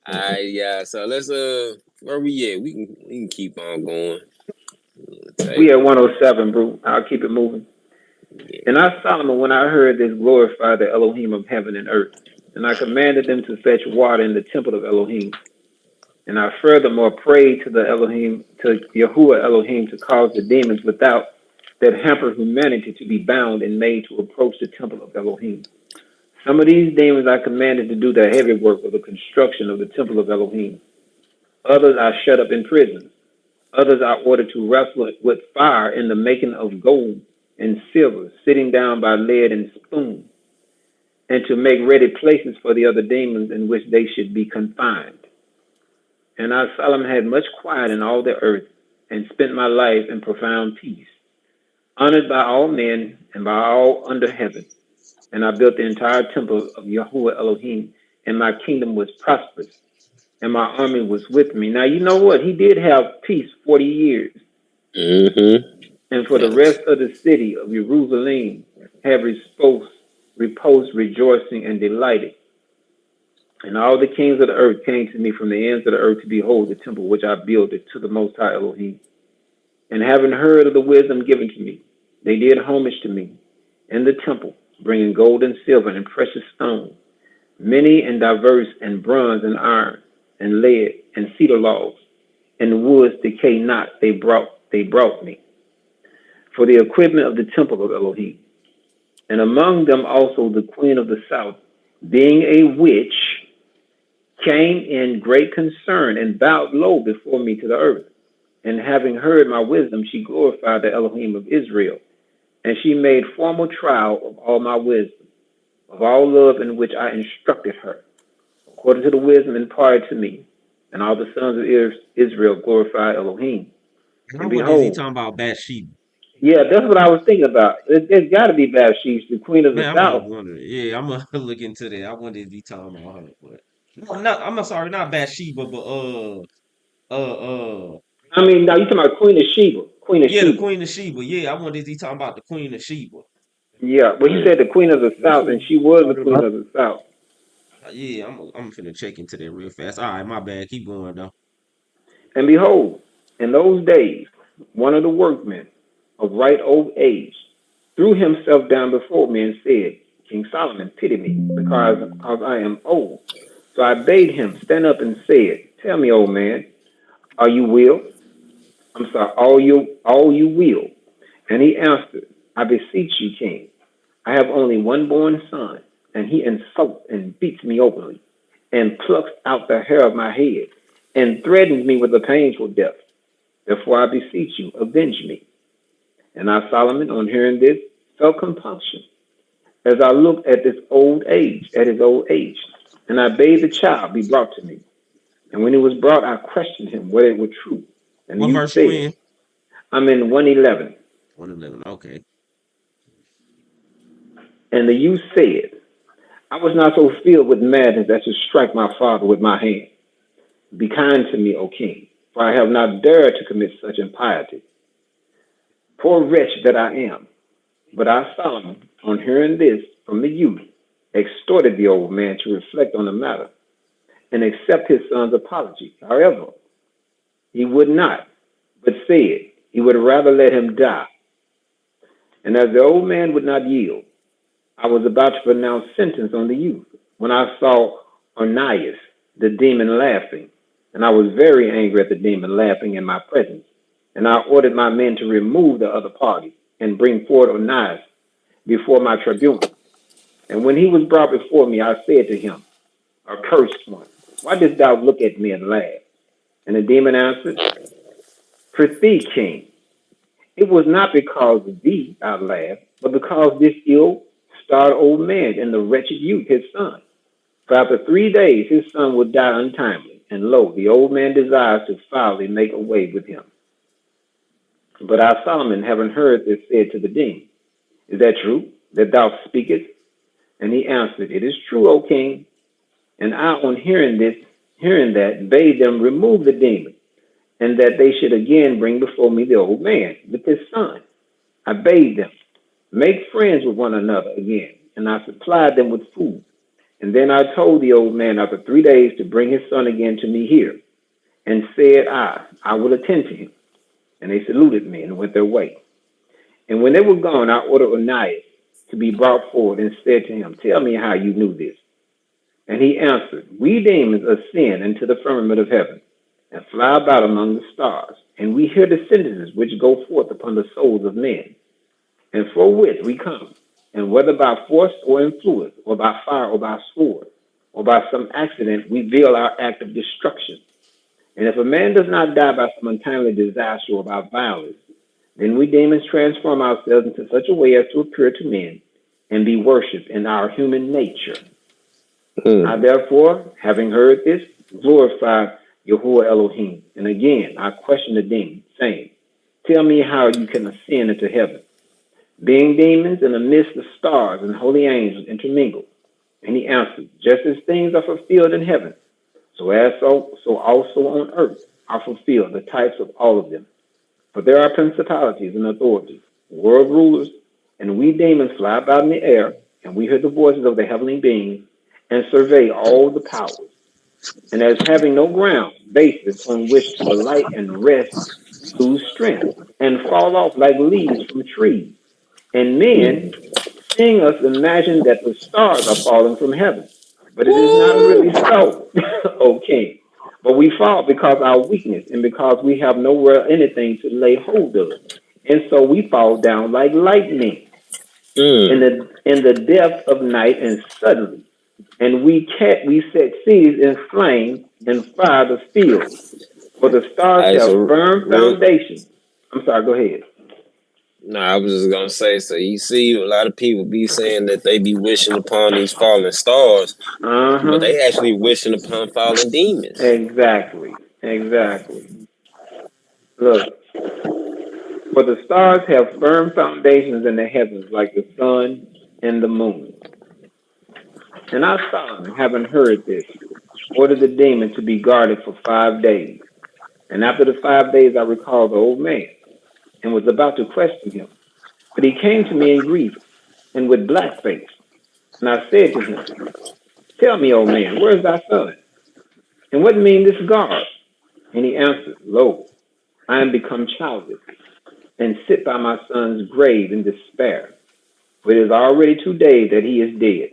Alright, yeah. So let's where we at? We can keep on going. We at 107, bro. I'll keep it moving. Yeah. And I, Solomon, when I heard this, glorified the Elohim of heaven and earth. And I commanded them to fetch water in the temple of Elohim. And I furthermore prayed to the Elohim, to Yahuwah Elohim, to cause the demons without that hamper humanity to be bound and made to approach the temple of Elohim. Some of these demons I commanded to do the heavy work of the construction of the temple of Elohim. Others I shut up in prison. Others I ordered to wrestle with fire in the making of gold and silver, sitting down by lead and spoon, and to make ready places for the other demons in which they should be confined. And I, Solomon, had much quiet in all the earth, and spent my life in profound peace, honored by all men and by all under heaven. And I built the entire temple of Yahuwah Elohim, and my kingdom was prosperous, and my army was with me. Now, you know what? He did have peace 40 years. Mm-hmm. And for the rest of the city of Jerusalem have reposed, rejoicing, and delighted. And all the kings of the earth came to me from the ends of the earth to behold the temple which I builded to the Most High Elohim. And having heard of the wisdom given to me, they did homage to me in the temple, bringing gold and silver and precious stones, many and diverse, and bronze and iron, and lead, and cedar logs, and woods decay not, they brought me, for the equipment of the temple of Elohim. And among them also the queen of the south, being a witch, came in great concern and bowed low before me to the earth. And having heard my wisdom, she glorified the Elohim of Israel. And she made formal trial of all my wisdom, of all love in which I instructed her, according to the wisdom imparted to me. And all the sons of Israel glorified Elohim. And I And wonder is he behold, talking about Bathsheba? yeah, that's what I was thinking about. It's got to be Bathsheba, the queen of the Man, I'm just south. wondering. Yeah, I'm gonna look into that. I wonder if he talking about her, but no, I'm sorry, not Bathsheba, but uh, I mean, now you talking about Queen of Sheba. Queen of yeah, the Sheba. Queen of Sheba. Yeah, I wonder if he talking about the Queen of Sheba. Yeah, but he Mm. said the queen of the That's south, what and he's she was the talking queen about. of the south. Yeah, I'm finna check into that real fast. All right, my bad. Keep going though. And behold, in those days, one of the workmen of right old age threw himself down before me and said, King Solomon, pity me, because I am old. So I bade him stand up and said, Tell me, old man, are you will? I'm sorry, all you will. And he answered, I beseech you, king, I have only one born son, and he insults and beats me openly, and plucks out the hair of my head, and threatens me with a painful death. Therefore, I beseech you, avenge me. And I, Solomon, on hearing this, felt compunction as I looked at his old age, and I bade the child be brought to me. And when he was brought, I questioned him whether it were true. And What you verse you said, in? I'm in 111. 111. Okay. And the youth said, I was not so filled with madness as to strike my father with my hand. Be kind to me, O king, for I have not dared to commit such impiety. Poor wretch that I am. But I, Solomon, on hearing this from the youth, exhorted the old man to reflect on the matter and accept his son's apology. However, he would not, but said he would rather let him die. And as the old man would not yield, I was about to pronounce sentence on the youth when I saw Onias, the demon, laughing. And I was very angry at the demon laughing in my presence. And I ordered my men to remove the other party and bring forward Onias before my tribunal. And when he was brought before me, I said to him, accursed one, why didst thou look at me and laugh? And the demon answered, prithee, king, it was not because of thee I laughed, but because this ill-starred old man and the wretched youth, his son. For after 3 days his son would die untimely, and lo, the old man desires to foully make away with him. But I, Solomon, having heard this, said to the demon, is that true, that thou speakest? And he answered, it is true, O king. And I, on hearing that, bade them remove the demon, and that they should again bring before me the old man with his son. I bade them make friends with one another again, and I supplied them with food. And then I told the old man after 3 days to bring his son again to me here, and said I will attend to him. And they saluted me and went their way. And when they were gone, I ordered Onias to be brought forward and said to him, tell me how you knew this. And he answered, we demons ascend into the firmament of heaven and fly about among the stars, and we hear the sentences which go forth upon the souls of men, and forthwith we come, and whether by force or influence, or by fire or by sword, or by some accident, we veil our act of destruction. And if a man does not die by some untimely disaster or by violence, then we demons transform ourselves into such a way as to appear to men and be worshipped in our human nature. I therefore, having heard this, glorified Yahuwah Elohim. And again, I questioned the demon, saying, tell me how you can ascend into heaven, being demons in the midst of stars and holy angels intermingled. And he answered, just as things are fulfilled in heaven, so also on earth are fulfilled the types of all of them. For there are principalities and authorities, world rulers, and we demons fly about in the air, and we hear the voices of the heavenly beings, and survey all the powers. And as having no ground basis on which to alight and rest, we lose strength and fall off like leaves from trees. And men, seeing us, imagine that the stars are falling from heaven. But it is not really so, O king. But we fall because of our weakness and because we have nowhere anything to lay hold of. And so we fall down like lightning in the depth of night and suddenly. And we set cities in flame and fire the fields. For the stars have firm foundations. I'm sorry, go ahead. No, I was just gonna say, so you see a lot of people be saying that they be wishing upon these fallen stars, but they actually wishing upon fallen demons. Exactly. Look, for the stars have firm foundations in the heavens like the sun and the moon. And I, Solomon, having heard this, ordered the demon to be guarded for 5 days. And after the 5 days, I recalled the old man and was about to question him. But he came to me in grief and with black face. And I said to him, tell me, old man, where is thy son? And what mean this guard? And he answered, lo, I am become childless and sit by my son's grave in despair. For it is already 2 days that he is dead.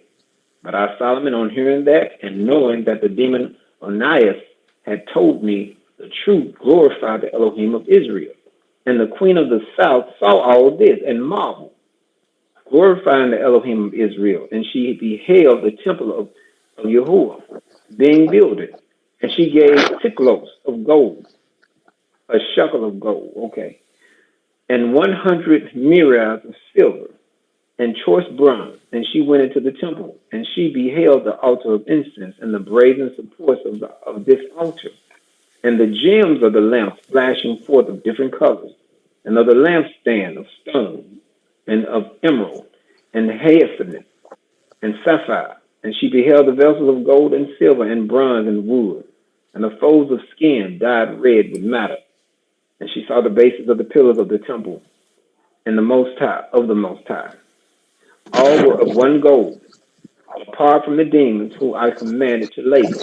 But I, Solomon, on hearing that and knowing that the demon Onias had told me the truth, glorified the Elohim of Israel. And the queen of the south saw all this and marveled, glorifying the Elohim of Israel. And she beheld the temple of Yahuwah being builded. And she gave tiklos of gold, a shekel of gold, okay, and 100 myriads of silver, and choice bronze. And she went into the temple, and she beheld the altar of incense, and the brazen supports of this altar, and the gems of the lamps flashing forth of different colors, and of the lampstand of stone, and of emerald, and hyacinth, and sapphire. And she beheld the vessels of gold and silver, and bronze and wood, and the folds of skin dyed red with madder. And she saw the bases of the pillars of the temple, and the Most High of the Most High. All were of one gold, apart from the demons whom I commanded to labor.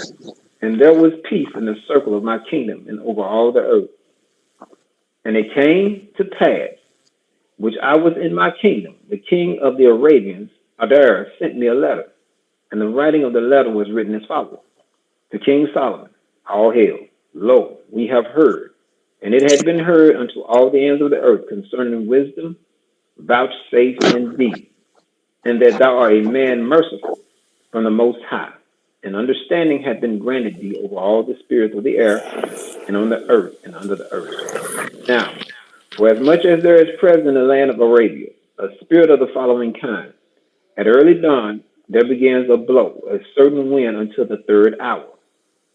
And there was peace in the circle of my kingdom and over all the earth. And it came to pass, which I was in my kingdom, the king of the Arabians, Adar, sent me a letter. And the writing of the letter was written as follows: To King Solomon, all hail. Lo, we have heard, and it had been heard unto all the ends of the earth concerning wisdom, vouchsafed in thee, and that thou art a man merciful from the Most High, and understanding hath been granted thee over all the spirits of the air, and on the earth, and under the earth. Now, for as much as there is present in the land of Arabia a spirit of the following kind, at early dawn there begins a blow, a certain wind until the third hour.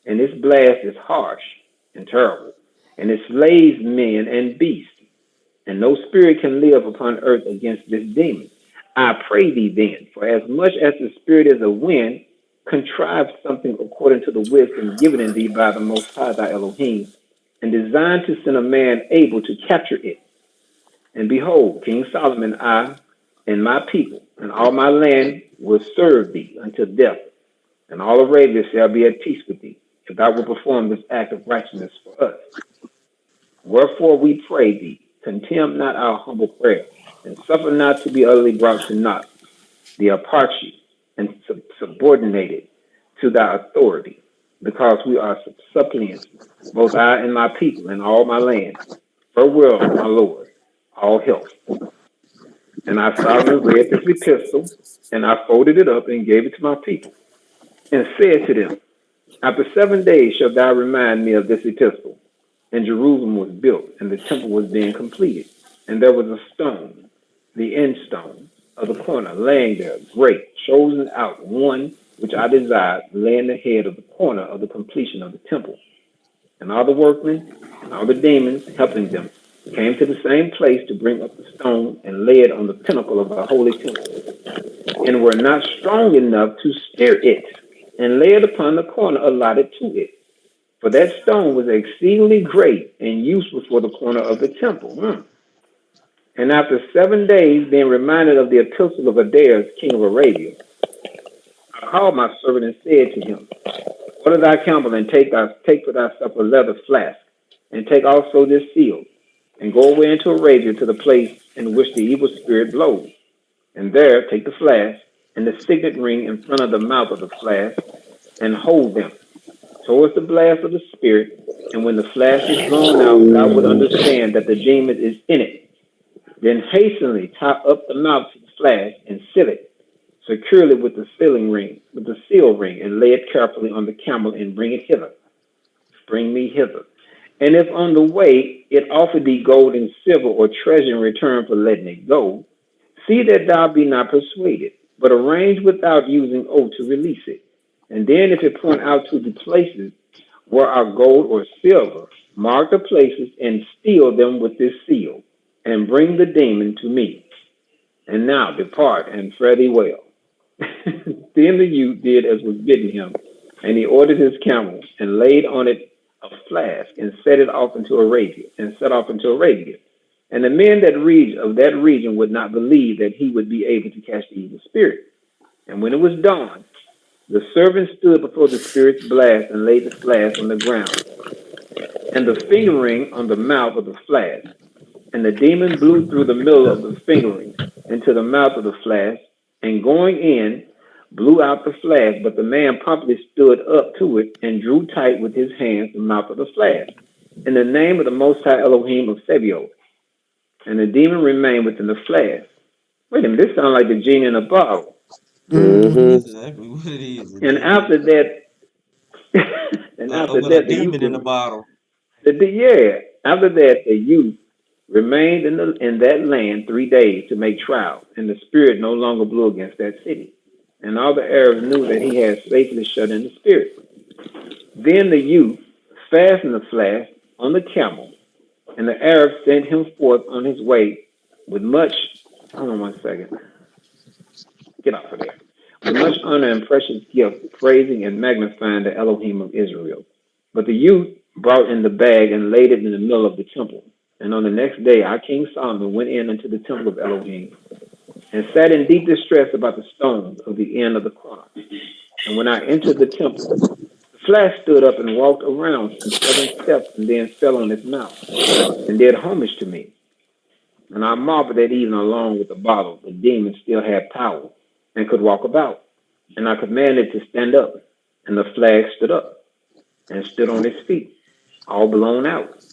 And this blast is harsh and terrible, and it slays men and beasts, and no spirit can live upon earth against this demon. I pray thee then, for as much as the spirit is a wind, contrive something according to the wisdom given in thee by the Most High thy Elohim, and design to send a man able to capture it. And behold, King Solomon, I and my people and all my land will serve thee until death, and all Arabia shall be at peace with thee, if thou wilt perform this act of righteousness for us. Wherefore we pray thee, contemn not our humble prayer, and suffer not to be utterly brought to naught, the Aparchi, and subordinated to thy authority, because we are suppliants, both I and my people and all my land. Farewell, my Lord, all health. And I solemnly read this epistle, and I folded it up and gave it to my people, and said to them, After 7 days shalt thou remind me of this epistle. And Jerusalem was built, and the temple was being completed. And there was a stone, the end stone of the corner, laying there, great, chosen out, one which I desired, laying the head of the corner of the completion of the temple. And all the workmen and all the demons helping them came to the same place to bring up the stone and lay it on the pinnacle of the holy temple, and were not strong enough to steer it and lay it upon the corner allotted to it. For that stone was exceedingly great and useful for the corner of the temple. And after 7 days, being reminded of the epistle of Adair, king of Arabia, I called my servant and said to him, Order thy counsel, and take for thyself a leather flask, and take also this seal, and go away into Arabia to the place in which the evil spirit blows. And there take the flask and the signet ring in front of the mouth of the flask, and hold them towards the blast of the spirit. And when the flask is blown out, thou wilt understand that the demon is in it. Then hastily tie up the mouth to the flask and seal it securely with the seal ring, and lay it carefully on the camel and bring it hither. Bring me hither. And if on the way it offer thee gold and silver or treasure in return for letting it go, see that thou be not persuaded, but arrange without using oath to release it. And then if it point out to the places where are gold or silver, mark the places and seal them with this seal, and bring the demon to me. And now depart and fare thee well. Then the youth did as was bidden him, and he ordered his camel and laid on it a flask and set off into Arabia. And the men of that region would not believe that he would be able to catch the evil spirit. And when it was dawn, the servant stood before the spirit's blast and laid the flask on the ground, and the finger ring on the mouth of the flask. And the demon blew through the middle of the finger ring into the mouth of the flask, and going in, blew out the flask. But the man promptly stood up to it and drew tight with his hands the mouth of the flask, in the name of the Most High Elohim of Sabaoth. And the demon remained within the flask. Wait a minute, this sounds like the genie in a bottle. Mm-hmm. Exactly what it is. And after that, And after With a that, the demon in the youth, bottle. after that, the youth remained in that land 3 days to make trial, and the spirit no longer blew against that city. And all the Arabs knew that he had safely shut in the spirit. Then the youth fastened the flask on the camel, and the Arabs sent him forth on his way with much. Hold on 1 second. Get off of there. With much honor and precious gift, praising and magnifying the Elohim of Israel. But the youth brought in the bag and laid it in the middle of the temple. And on the next day, our King Solomon went in into the temple of Elohim and sat in deep distress about the stones of the end of the cross. And when I entered the temple, the flash stood up and walked around some 7 steps and then fell on its mouth and did homage to me. And I marveled that even along with the bottle, the demon still had power and could walk about. And I commanded it to stand up, and the flag stood up and stood on its feet, all blown out.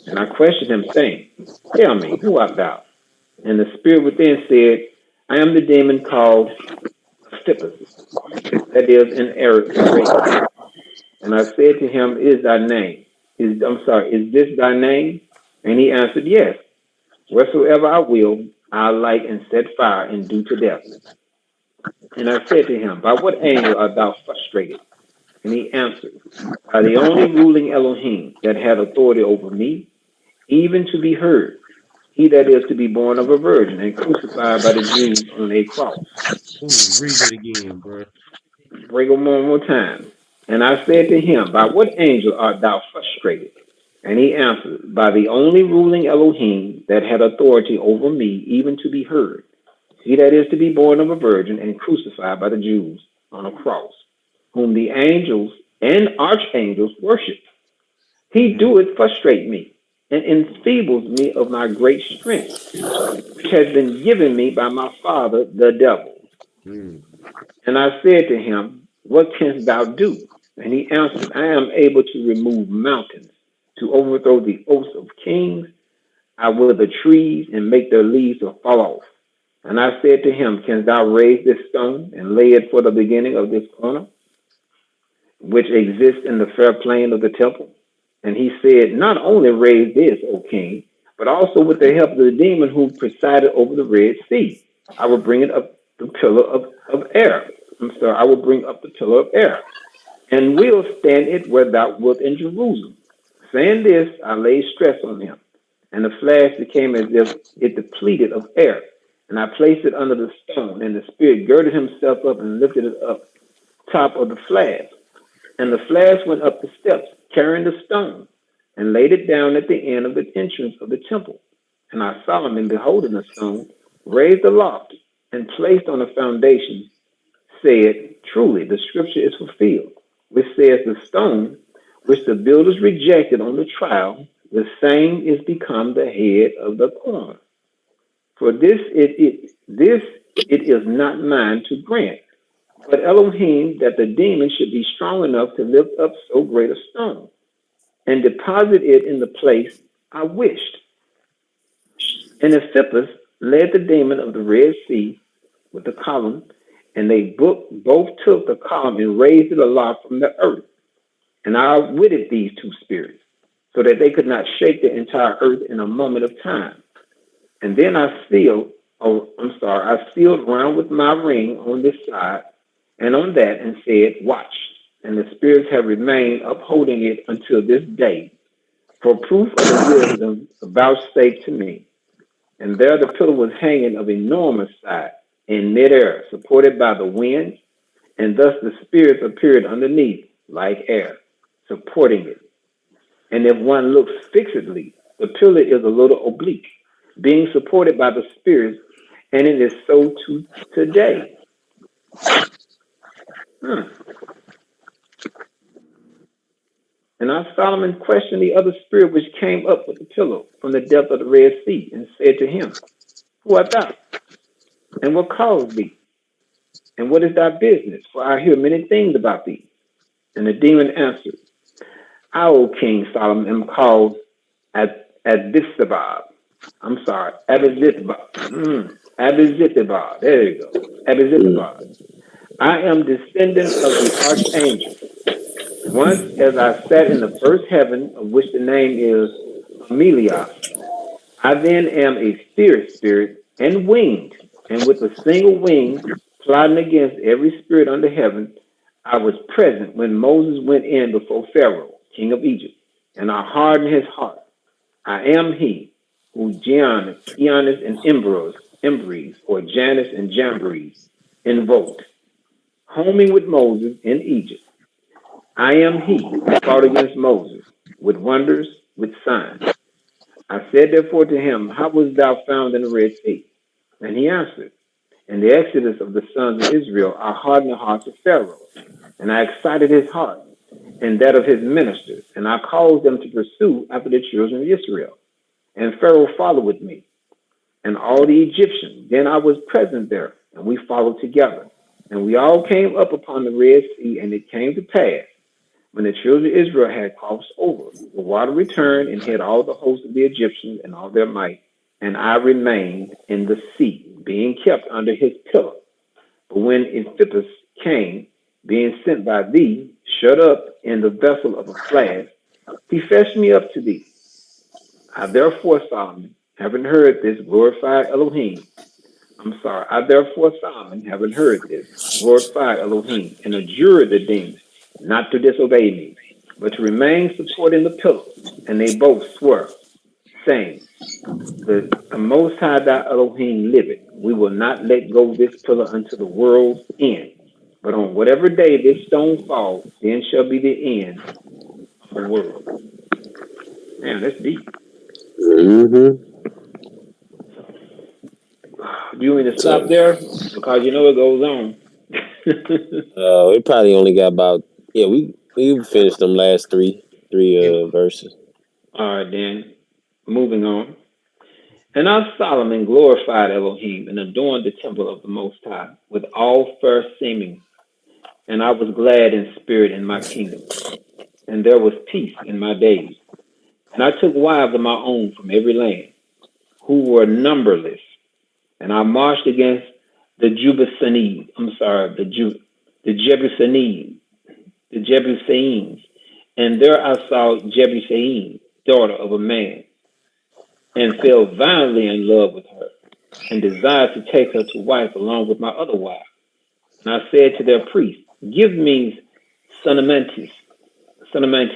And I questioned him, saying, Tell me, who art thou? And the spirit within said, I am the demon called Stippus, that is in Arabic. And I said to him, Is this thy name? And he answered, Yes. Wheresoever I will, I light and set fire and do to death. And I said to him, By what angel art thou frustrated? And he answered, By the only ruling Elohim that had authority over me, even to be heard, he that is to be born of a virgin and crucified by the Jews on a cross. Ooh, read it again, bro. Break them one more time. And I said to him, By what angel art thou frustrated? And he answered, By the only ruling Elohim that had authority over me, even to be heard, he that is to be born of a virgin and crucified by the Jews on a cross, whom the angels and archangels worship. He doeth frustrate me, and enfeebles me of my great strength, which has been given me by my father, the devil. And I said to him, What canst thou do? And he answered, I am able to remove mountains, to overthrow the oaks of kings. I will the trees and make their leaves to fall off. And I said to him, Canst thou raise this stone and lay it for the beginning of this corner, which exists in the fair plain of the temple? And he said, Not only raise this, O king, but also with the help of the demon who presided over the Red Sea, I will bring it up the pillar of air. I will bring up the pillar of air, and will stand it where thou wilt in Jerusalem. Saying this, I laid stress on him, and the flash became as if it depleted of air. And I placed it under the stone, and the spirit girded himself up and lifted it up top of the flash. And the flash went up the steps, carrying the stone, and laid it down at the end of the entrance of the temple. And I, Solomon, beholding the stone, raised aloft, and placed on the foundation, said, Truly, the scripture is fulfilled, which says, The stone which the builders rejected on the trial, the same is become the head of the corner. For this it is not mine to grant, but Elohim, that the demon should be strong enough to lift up so great a stone, and deposit it in the place I wished. And Ephippus led the demon of the Red Sea with the column, and they both took the column and raised it aloft from the earth. And I outwitted these two spirits, so that they could not shake the entire earth in a moment of time. And then I sealed round with my ring on this side and on that, and said, Watch. And the spirits have remained upholding it until this day, for proof of the wisdom vouchsafed to me. And there the pillar was hanging of enormous size in midair, supported by the wind, and thus the spirits appeared underneath like air, supporting it. And if one looks fixedly, the pillar is a little oblique, being supported by the spirits, and it is so to today. And I, Solomon, questioned the other spirit which came up with the pillar from the depth of the Red Sea, and said to him, Who art thou? And what caused thee? And what is thy business? For I hear many things about thee. And the demon answered, I, O King Solomon, am called Abizabab. Abizabab. There you go. Abizabab. I am descendant of the archangel Once, as I sat in the first heaven, of which the name is Amelios, I then am a spirit and winged, and with a single wing, plotting against every spirit under heaven. I was present when Moses went in before Pharaoh, king of Egypt, and I hardened his heart. I am he who Eonis and Embries, or Janus and Jambres, invoked, homing with Moses in Egypt. I am he who fought against Moses with wonders, with signs. I said therefore to him, how wast thou found in the Red Sea? And he answered, in the exodus of the sons of Israel, I hardened the heart of Pharaoh, and I excited his heart, and that of his ministers, and I caused them to pursue after the children of Israel. And Pharaoh followed with me, and all the Egyptians. Then I was present there, and we followed together. And we all came up upon the Red Sea, and it came to pass, when the children of Israel had crossed over, the water returned and hid all the hosts of the Egyptians and all their might, and I remained in the sea, being kept under his pillar. But when Ephippus came, being sent by thee, shut up in the vessel of a flask, he fetched me up to thee. I therefore, Solomon, having heard this, glorified Elohim. I therefore, Solomon, having heard this, glorified Elohim, and adjured the demons not to disobey me, but to remain supporting the pillar. And they both swore, saying, the Most High thy Elohim liveth. We will not let go this pillar unto the world's end. But on whatever day this stone falls, then shall be the end of the world. Man, that's deep. Mm-hmm. Do you want me to stop there? Because you know it goes on. We probably only got about we finished them last three verses. All right, then. Moving on. And I, Solomon, glorified Elohim and adorned the temple of the Most High with all fair seeming. And I was glad in spirit in my kingdom. And there was peace in my days. And I took wives of my own from every land, who were numberless. And I marched against the Jebusites, the Jebusians. And there I saw Jebusian, daughter of a man, and fell violently in love with her, and desired to take her to wife along with my other wives. And I said to their priests, give me Shunammite, Shunammite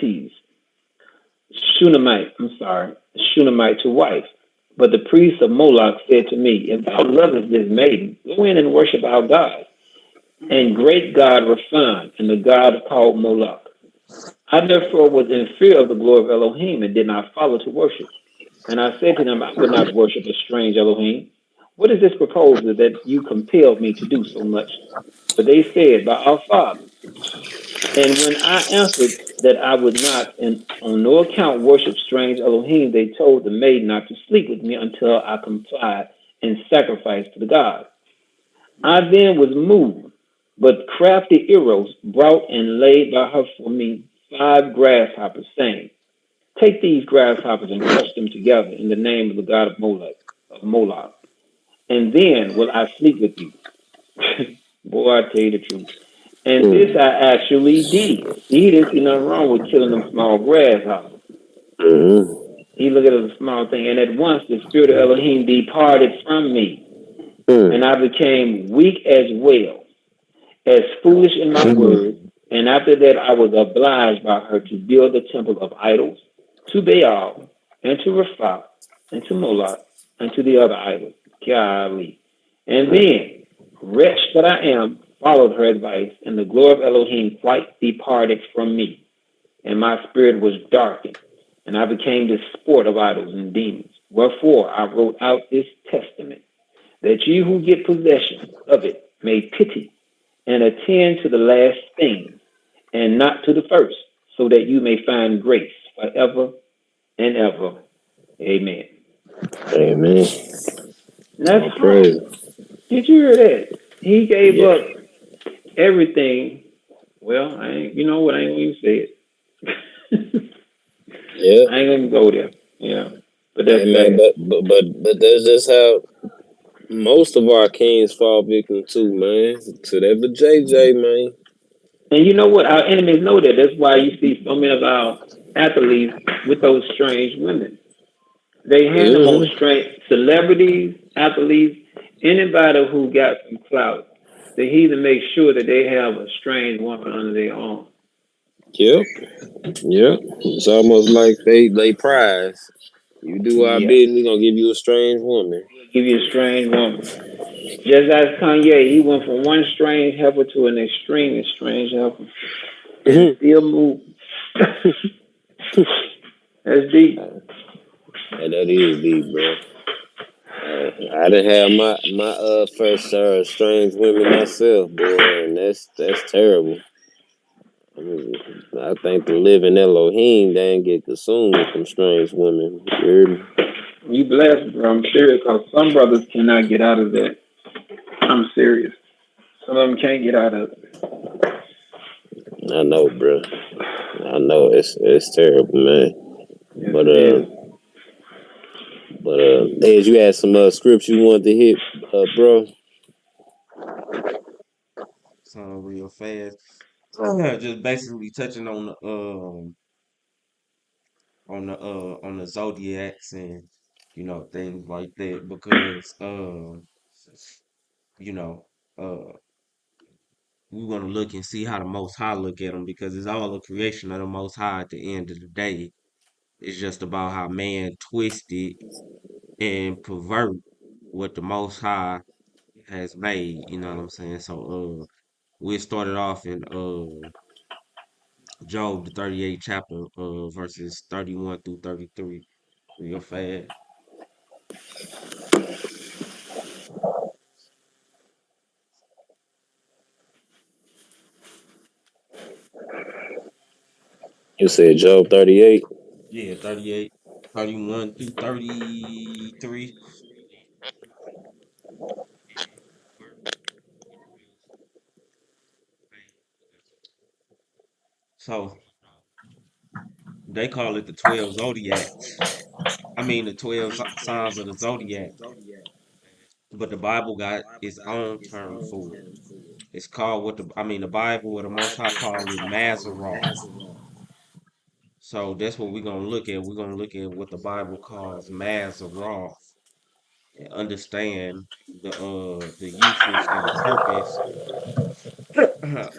to wife. But the priest of Moloch said to me, if thou lovest this maiden, go in and worship our God, and great God Raphan, and the God called Moloch. I therefore was in fear of the glory of Elohim, and did not follow to worship. And I said to them, I will not worship a strange Elohim. What is this proposal that you compelled me to do so much? But they said, by our father. And when I answered that I would not, and on no account worship strange Elohim, they told the maid not to sleep with me until I complied and sacrificed to the God. I then was moved, but crafty Eros brought and laid by her for me 5 grasshoppers, saying, take these grasshoppers and crush them together in the name of the God of Moloch, and then will I sleep with you. Boy, I tell you the truth. And this I actually did. He didn't see nothing wrong with killing them small grasshoppers. He looked at it as a small thing. And at once the spirit of Elohim departed from me. And I became weak as well, as foolish in my words. And after that I was obliged by her to build the temple of idols, to Baal, and to Rapha, and to Moloch, and to the other idols. Golly. And then, wretch that I am, followed her advice, and the glory of Elohim quite departed from me, and my spirit was darkened, and I became the sport of idols and demons. Wherefore I wrote out this testament, that you who get possession of it may pity and attend to the last things, and not to the first, so that you may find grace forever and ever. Amen. Amen. That's crazy. Did you hear that? He gave up everything. Well, you know what? I ain't even say it. I ain't gonna go there. Yeah, but that's but that's just how most of our kings fall victim to, man. To that JJ, man. And you know what? Our enemies know that. That's why you see so many of our athletes with those strange women. They hand them on Mm-hmm. strange celebrities, athletes, anybody who got some clout. They either make sure that they have a strange woman under their arm. Yep. Yep. It's almost like they prize. You do our Yeah, bidding, we gonna give you a strange woman. we'll give you a strange woman. Just as Kanye, he went from one strange helper to an extremely strange helper, and it's Mhm. still moving. That's deep. And that is deep, bro. I done had my first share of strange women myself, boy, and that's terrible. I mean, I think the living Elohim they ain't get consumed with them strange women. You heard me? You blessed, bro. I'm serious, because some brothers cannot get out of that. I'm serious. Some of them can't get out of it. I know, bro. I know it's terrible, man. Yes, But it is. As you had some scripts you wanted to hit, bro. So real fast. Just basically touching on the zodiacs and things like that because you know uh we want to look and see how the Most High look at them because it's all a creation of the Most High at the end of the day. It's just about how man twisted and pervert what the Most High has made. You know what I'm saying? So we started off in Job the 38th chapter, verses 31 through 33, real fast. You said Job 38. Yeah, 38, 31 through 33. So they call it the 12 zodiacs. I mean, the 12 signs of the zodiac. But the Bible got its own term for it. It's called the Bible, or the Most High call it Mazaroth. So that's what we're gonna look at. We're gonna look at what the Bible calls Mazaroth and understand the usage and the purpose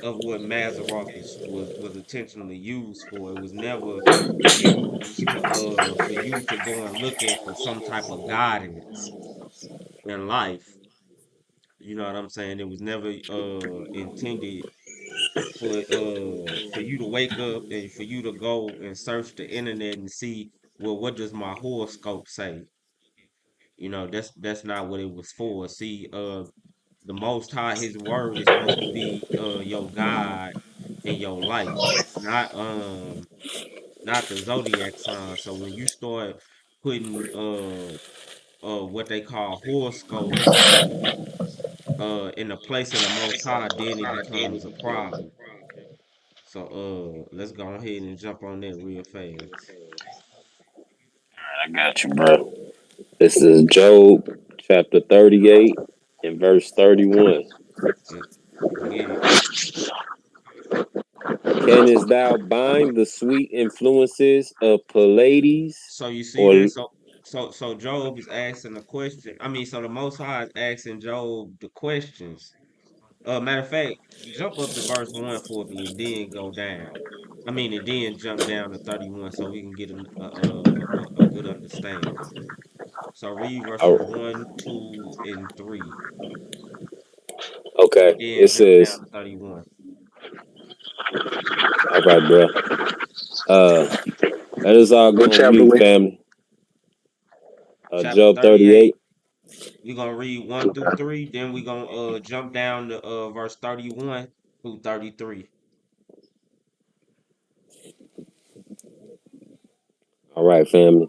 of what Mazaroth was intentionally used for. It was never used for you to go and look at for some type of guidance in life. You know what I'm saying? It was never intended for you to wake up and for you to go and search the internet and see, well, what does my horoscope say? That's not what it was for. See, the Most High, His word is supposed to be your guide and your light, not not the zodiac sign. So when you start putting what they call horoscopes in the place of the Most High, then it becomes a problem. So let's go ahead and jump on that real fast. I got you, bro. This is Job chapter 38 and verse 31. Let's get it. Canst thou bind the sweet influences of Pallades? So you see Or that? So Job is asking a question. I mean, so the Most High is asking Job the questions. Matter of fact, jump up to verse 1 for me and then go down. I mean, and then jump down to 31 so we can get a good understanding. So read verses oh, 1, 2, and 3, and okay, it then jump down says, to 31. all right, bro. Let us all go What on chapter mute, we? family. Chapter Job 38. 38. We're gonna read 1 through 3, then we're gonna jump down to verse 31 through 33. All right, family.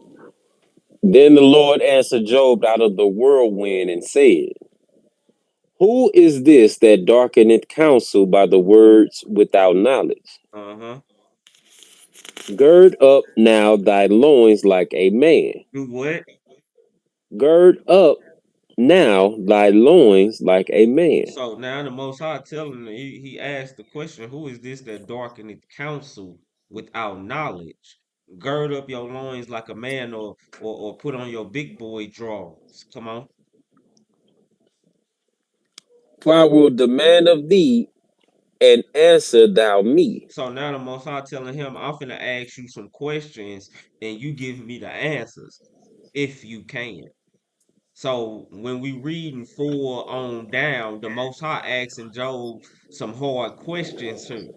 Then the Lord answered Job out of the whirlwind and said, who is this that darkeneth counsel by the words without knowledge? Uh-huh. Gird up now thy loins like a man. Do what? Gird up Now thy loins like a man. So now the Most High telling him, he asked the question, who is this that darkeneth counsel without knowledge? Gird up your loins like a man, or put on your big boy drawers. Come on. For I will demand of thee, and answer thou me. So now the Most High telling him, I'm finna ask you some questions, and you give me the answers, if you can. So when we reading 4 on down, the Most High asking Job some hard questions here.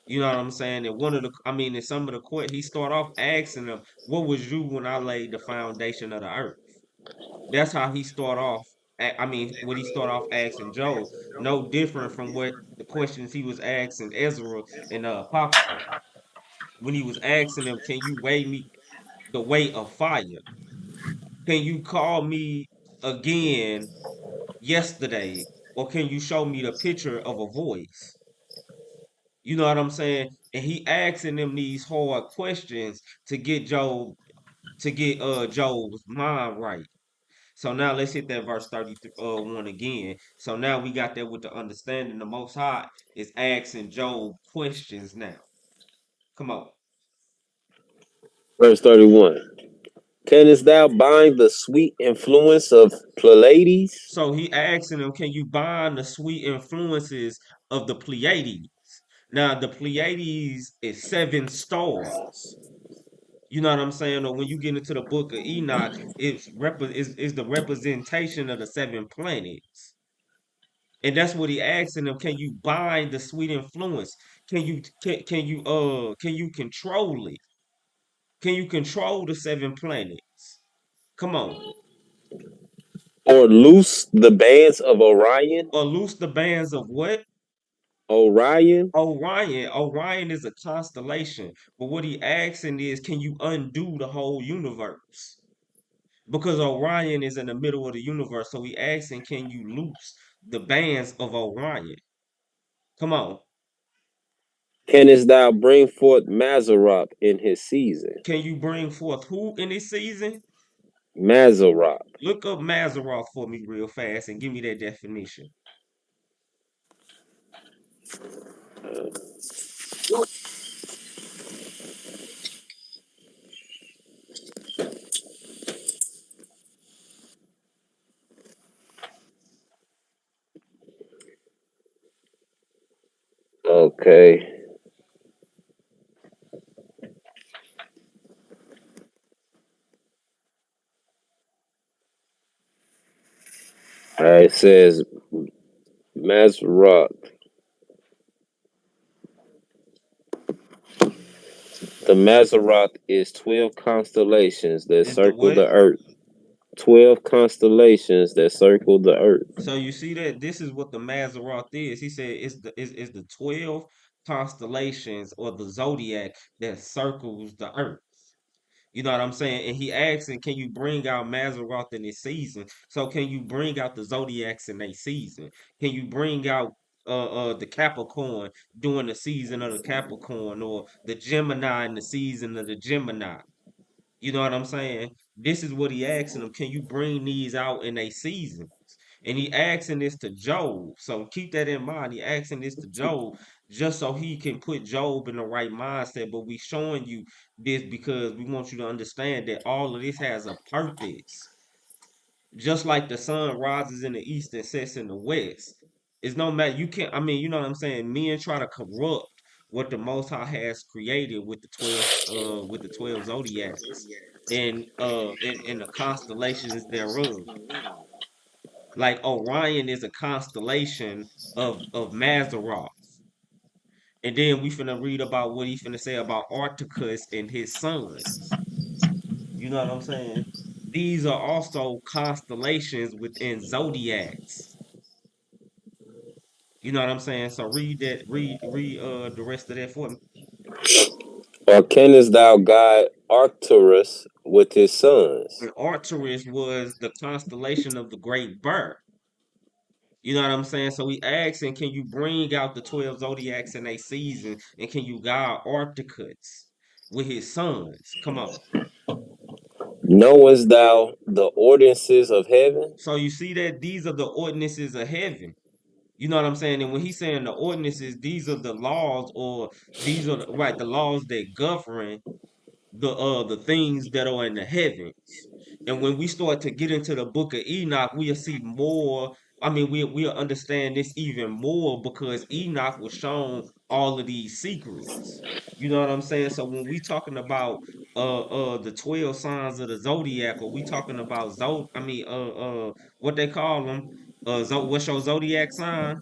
You know what I'm saying? And in some of the he start off asking them, "What was you when I laid the foundation of the earth?" That's how he start off. What he start off asking Job, no different from what the questions he was asking Ezra and Apocrypha when he was asking them, "Can you weigh me the weight of fire? Can you call me again yesterday, or can you show me the picture of a voice?" You know what I'm saying? And he asking them these hard questions to get Job's mind right. So now let's hit that verse 31 again. So now we got that with the understanding the Most High is asking Job questions now. Come on. Verse 31. Canst thou bind the sweet influence of Pleiades? So he asking him, can you bind the sweet influences of the Pleiades? Now the Pleiades is 7 stars. You know what I'm saying? Or when you get into the book of Enoch, is the representation of the 7 planets. And that's what he asking them. Can you bind the sweet influence? Can you control it? Can you control the 7 planets? Come on. Or loose the bands of Orion? Or loose the bands of what? Orion? Orion. Orion is a constellation. But what he asking is, can you undo the whole universe? Because Orion is in the middle of the universe. So he asking, can you loose the bands of Orion? Come on. Canst thou bring forth Mazzaroth in his season? Can you bring forth who in this season? Mazzaroth. Look up Mazzaroth for me real fast and give me that definition. Okay. It says Mazzaroth. The Mazzaroth is 12 constellations that Is the circle what? the earth. 12 constellations that circle the earth. So you see that this is what the Mazzaroth is. He said it's the 12 constellations or the zodiac that circles the earth. You know what I'm saying? And he asking, can you bring out Mazzaroth in this season? So can you bring out the zodiacs in a season? Can you bring out the Capricorn during the season of the Capricorn, or the Gemini in the season of the Gemini? You know what I'm saying? This is what he asking them. Can you bring these out in a season? And he asking this to Job. So keep that in mind. He asking this to Job just so he can put Job in the right mindset. But we showing you this because we want you to understand that all of this has a purpose. Just like the sun rises in the east and sets in the west. It's no matter, you can't, you know what I'm saying? Men try to corrupt what the Most High has created with the 12 zodiacs and the constellations thereof. Like Orion is a constellation of Mazzaroth. And then we finna read about what he finna say about Arcticus and his sons. You know what I'm saying? These are also constellations within zodiacs. You know what I'm saying? So read that, read the rest of that for me. Or canst thou guide Arcturus with his sons? And Arcturus was the constellation of the Great Bear. You know what I'm saying? So we asking, can you bring out the 12 zodiacs in a season, and can you guide Arcticus with his sons? Come on. Knowest thou the ordinances of heaven? So you see that these are the ordinances of heaven. You know what I'm saying? And when he's saying the ordinances, these are the laws, or these are right, the laws that govern the things that are in the heavens. And when we start to get into the book of Enoch, we'll see more. I mean, we'll understand this even more because Enoch was shown all of these secrets. You know what I'm saying? So when we talking about the 12 signs of the zodiac, or we talking about what they call them, what's your zodiac sign?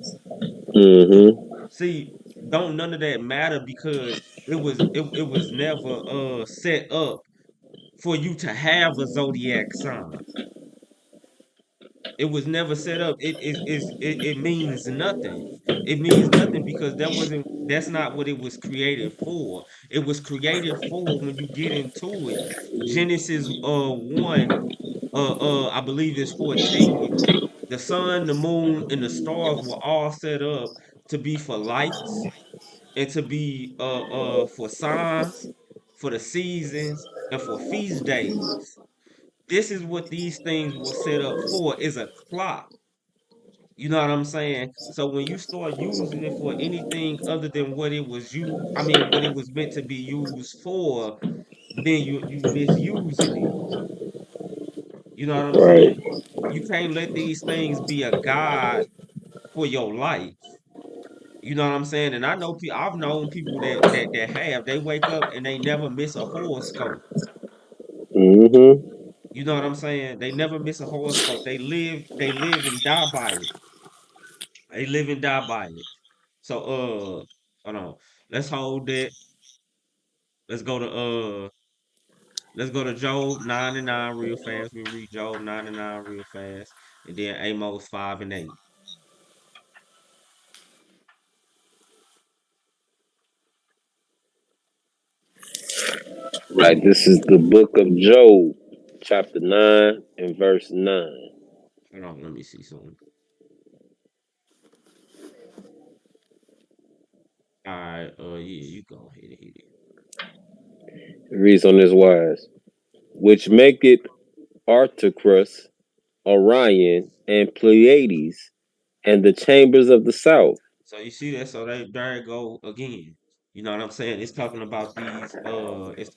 Mm-hmm. See, don't none of that matter because it was never set up for you to have a zodiac sign. It was never set up. It means nothing. It means nothing because that's not what it was created for. It was created for when you get into it. Genesis 1 I believe it's 14. The sun, the moon, and the stars were all set up to be for lights and to be for signs, for the seasons, and for feast days. This is what these things were set up for, is a clock. You know what I'm saying? So when you start using it for anything other than what it was what it was meant to be used for, then you misusing it. You know what I'm Right. saying? You can't let these things be a guide for your life. You know what I'm saying? And I know I've known people that have they wake up and they never miss a horoscope. Mm-hmm. You know what I'm saying? They never miss a horoscope. They live and die by it. They live and die by it. So hold on. Let's hold that. Let's go to let's go to Job 9 and 9 real fast. We read Job 9 and 9 real fast. And then Amos 5 and 8. Right. This is the book of Job, chapter 9 and verse 9. Hold on, let me see something. All right, yeah, you go ahead and hit it. It reads on this wise, which maketh Arcturus, Orion, and Pleiades, and the chambers of the south. So you see that? So there it go again. You know what I'm saying? It's talking about these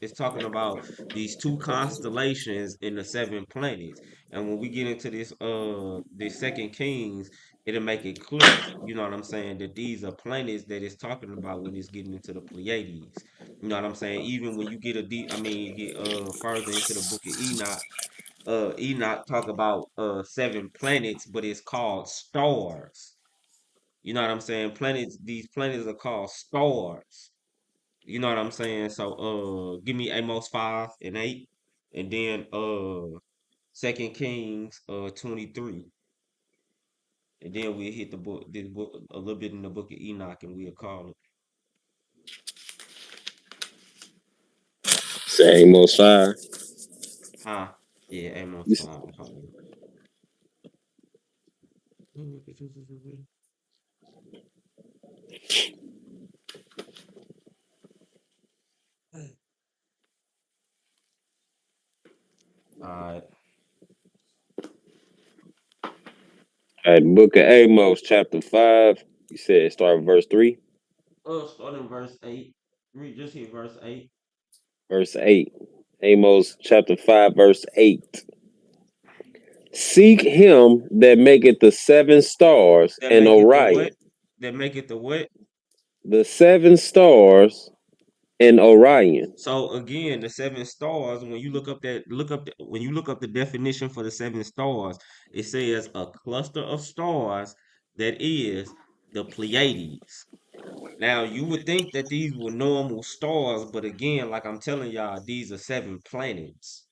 it's talking about these two constellations in the seven planets. And when we get into this second Kings, it'll make it clear, you know what I'm saying, that these are planets that it's talking about when it's getting into the Pleiades. You know what I'm saying? Even when you get a deep get further into the book of Enoch, Enoch talk about seven planets, but it's called stars. You know what I'm saying? These planets are called stars. You know what I'm saying? So give me Amos 5 and 8. And then Second Kings 23. And then we'll hit this book a little bit in the book of Enoch and we'll call it. Say Amos 5. Huh? Yeah, Amos You 5. Hold on. Alright. All right, book of Amos, chapter 5. You said start with verse 3. Start in verse 8. Read just hit verse 8. Verse 8. Amos chapter 5, verse 8. Seek him that maketh the seven stars That and make it the what? Orion. That make it the what? The seven stars and Orion. So again, the seven stars, when you when you look up the definition for the seven stars, it says a cluster of stars that is the Pleiades. Now you would think that these were normal stars, but again, like I'm telling y'all, these are seven planets.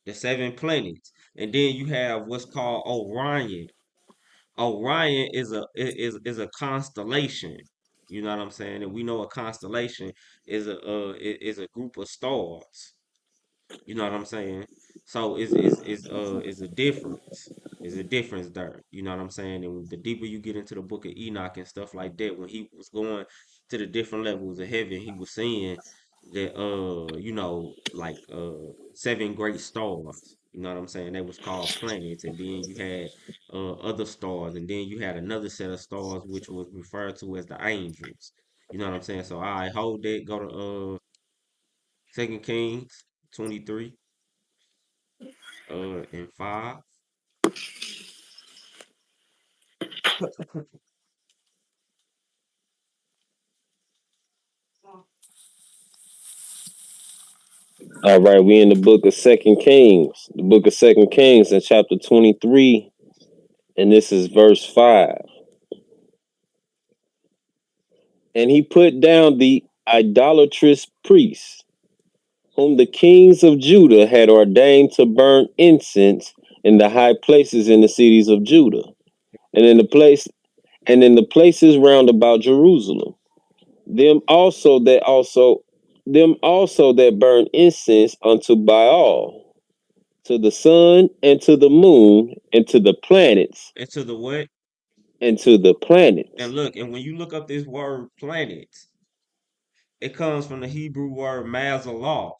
The seven planets. And then you have what's called Orion. Orion is a constellation. You know what I'm saying? And we know a constellation is a group of stars. You know what I'm saying? So is a difference. Is a difference there. You know what I'm saying? And the deeper you get into the book of Enoch and stuff like that, when he was going to the different levels of heaven, he was seeing that like seven great stars. You know what I'm saying? They was called planets, and then you had other stars, and then you had another set of stars which was referred to as the angels. You know what I'm saying? So I hold that. Go to Second Kings 23 and 5. All right, we in the book of Second Kings. The book of Second Kings in chapter 23, and this is verse 5. And he put down the idolatrous priests, whom the kings of Judah had ordained to burn incense in the high places in the cities of Judah, and in the places round about Jerusalem. Them also that burn incense unto Baal, to the sun and to the moon and to the planets And to the what? and to the And planets. look, and when you look up this word planets, it comes from the Hebrew word mazaloth.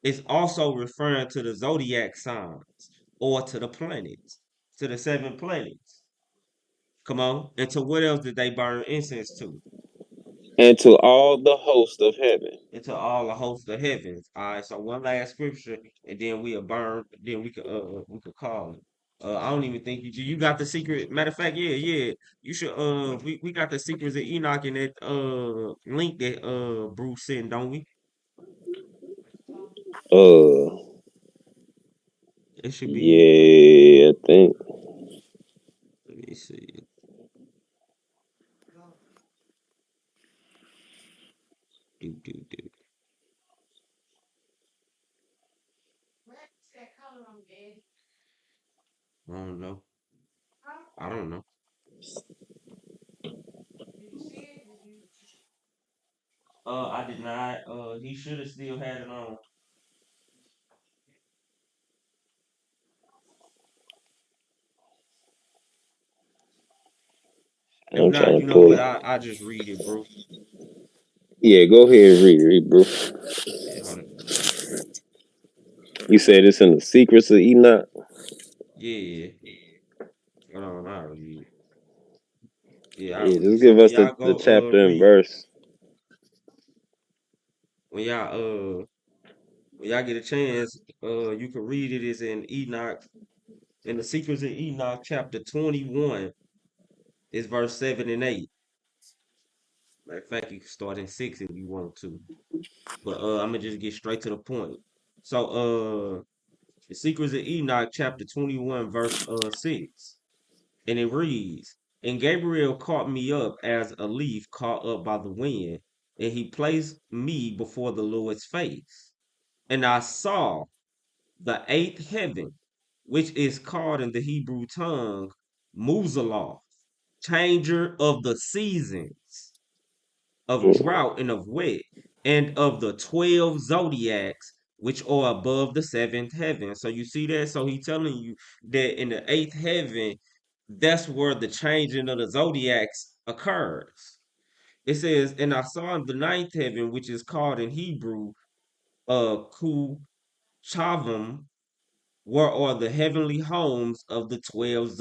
It's also referring to the zodiac signs or to the planets, to the seven planets. Come on. And to what else did they burn incense to? And to all the host of heaven. Into all the hosts of heavens. All right, so one last scripture, and then we'll burn. Then we could call it. I don't even think you got the secret. Matter of fact, yeah. You should. We got the secrets of Enoch in that link that Bruce sent, don't we? Uh It should be. yeah, I think. Let me see. Do. I don't know. I don't know. I did not. He should have still had it on. If I'm not, trying you to know pull what? it. I just read it, bro. Yeah, go ahead and read, bro. Yeah, hold on. You said it's in the secrets of Enoch. Yeah, hold on. I read it. Yeah, I Yeah, read it. just So give when us y'all the go chapter and read, verse. when y'all get a chance, you can read it. It's in Enoch, in the Secrets of Enoch, chapter 21, is verse 7 and 8. Matter of fact, you can start in 6 if you want to. But I'm gonna just get straight to the point. So the Secrets of Enoch, chapter 21, verse 6. And it reads, And Gabriel caught me up as a leaf caught up by the wind, and he placed me before the Lord's face. And I saw the eighth heaven, which is called in the Hebrew tongue Muzaloth, changer of the seasons, of drought and of wet, and of the 12 zodiacs which are above the seventh heaven. So you see that? So he's telling you that in the eighth heaven, that's where the changing of the zodiacs occurs. It says, and I saw in the ninth heaven, which is called in Hebrew, Ku Chavim, where are the heavenly homes of the 12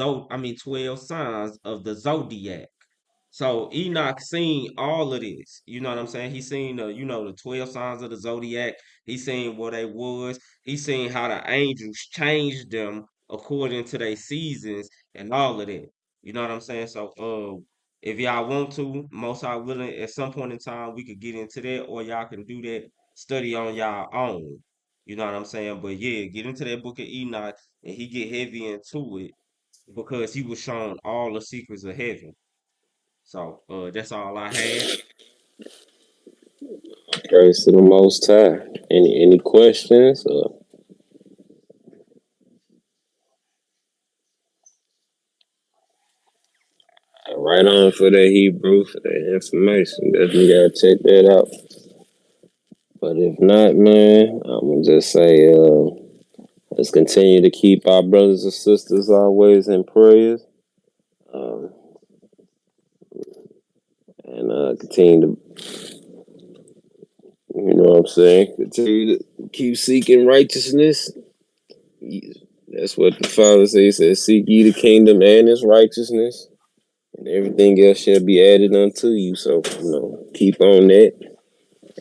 signs of the zodiac. So Enoch seen all of this. You know what I'm saying? He seen the 12 signs of the zodiac. He seen what they was. He seen how the angels changed them according to their seasons and all of that. You know what I'm saying? So if y'all want to, most I willing at some point in time we could get into that, or y'all can do that study on y'all own. You know what I'm saying? But yeah, get into that book of Enoch and he get heavy into it because he was shown all the secrets of heaven. So that's all I had. Praise to the Most High. Any questions? Right on for that Hebrew, for that information. Definitely gotta check that out. But if not, man, I'm gonna just say, let's continue to keep our brothers and sisters always in prayers, um, and continue to what I'm saying? Continue to keep seeking righteousness. That's what the Father says. He says, seek ye the kingdom and its righteousness, and everything else shall be added unto you. So, keep on that.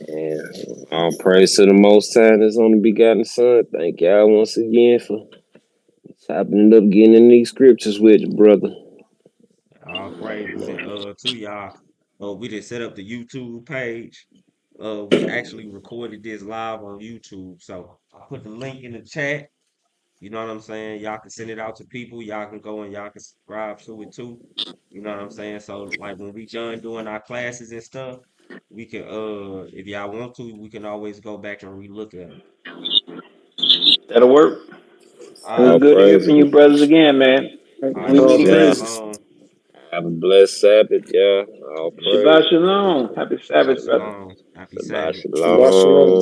And all praise to the Most High and His only begotten Son. Thank y'all once again for topping it up, getting in these scriptures with you, brother. All praises and to y'all. We just set up the YouTube page. We actually recorded this live on YouTube, so I put the link in the chat. You know what I'm saying? Y'all can send it out to people. Y'all can go and y'all can subscribe to it too. You know what I'm saying? So like when we done doing our classes and stuff, we can if y'all want to, we can always go back and relook at them. That'll work. It All was All right. good to hear from praise. you brothers again, man. All right, We All meet Shabbat again. praises. Shalom. Have a blessed Sabbath, y'all. All praise. Shabbat shalom. Happy Shabbat Sabbath, brother. Shalom. Happy Shabbat Sabbath. Shabbat shalom. shalom.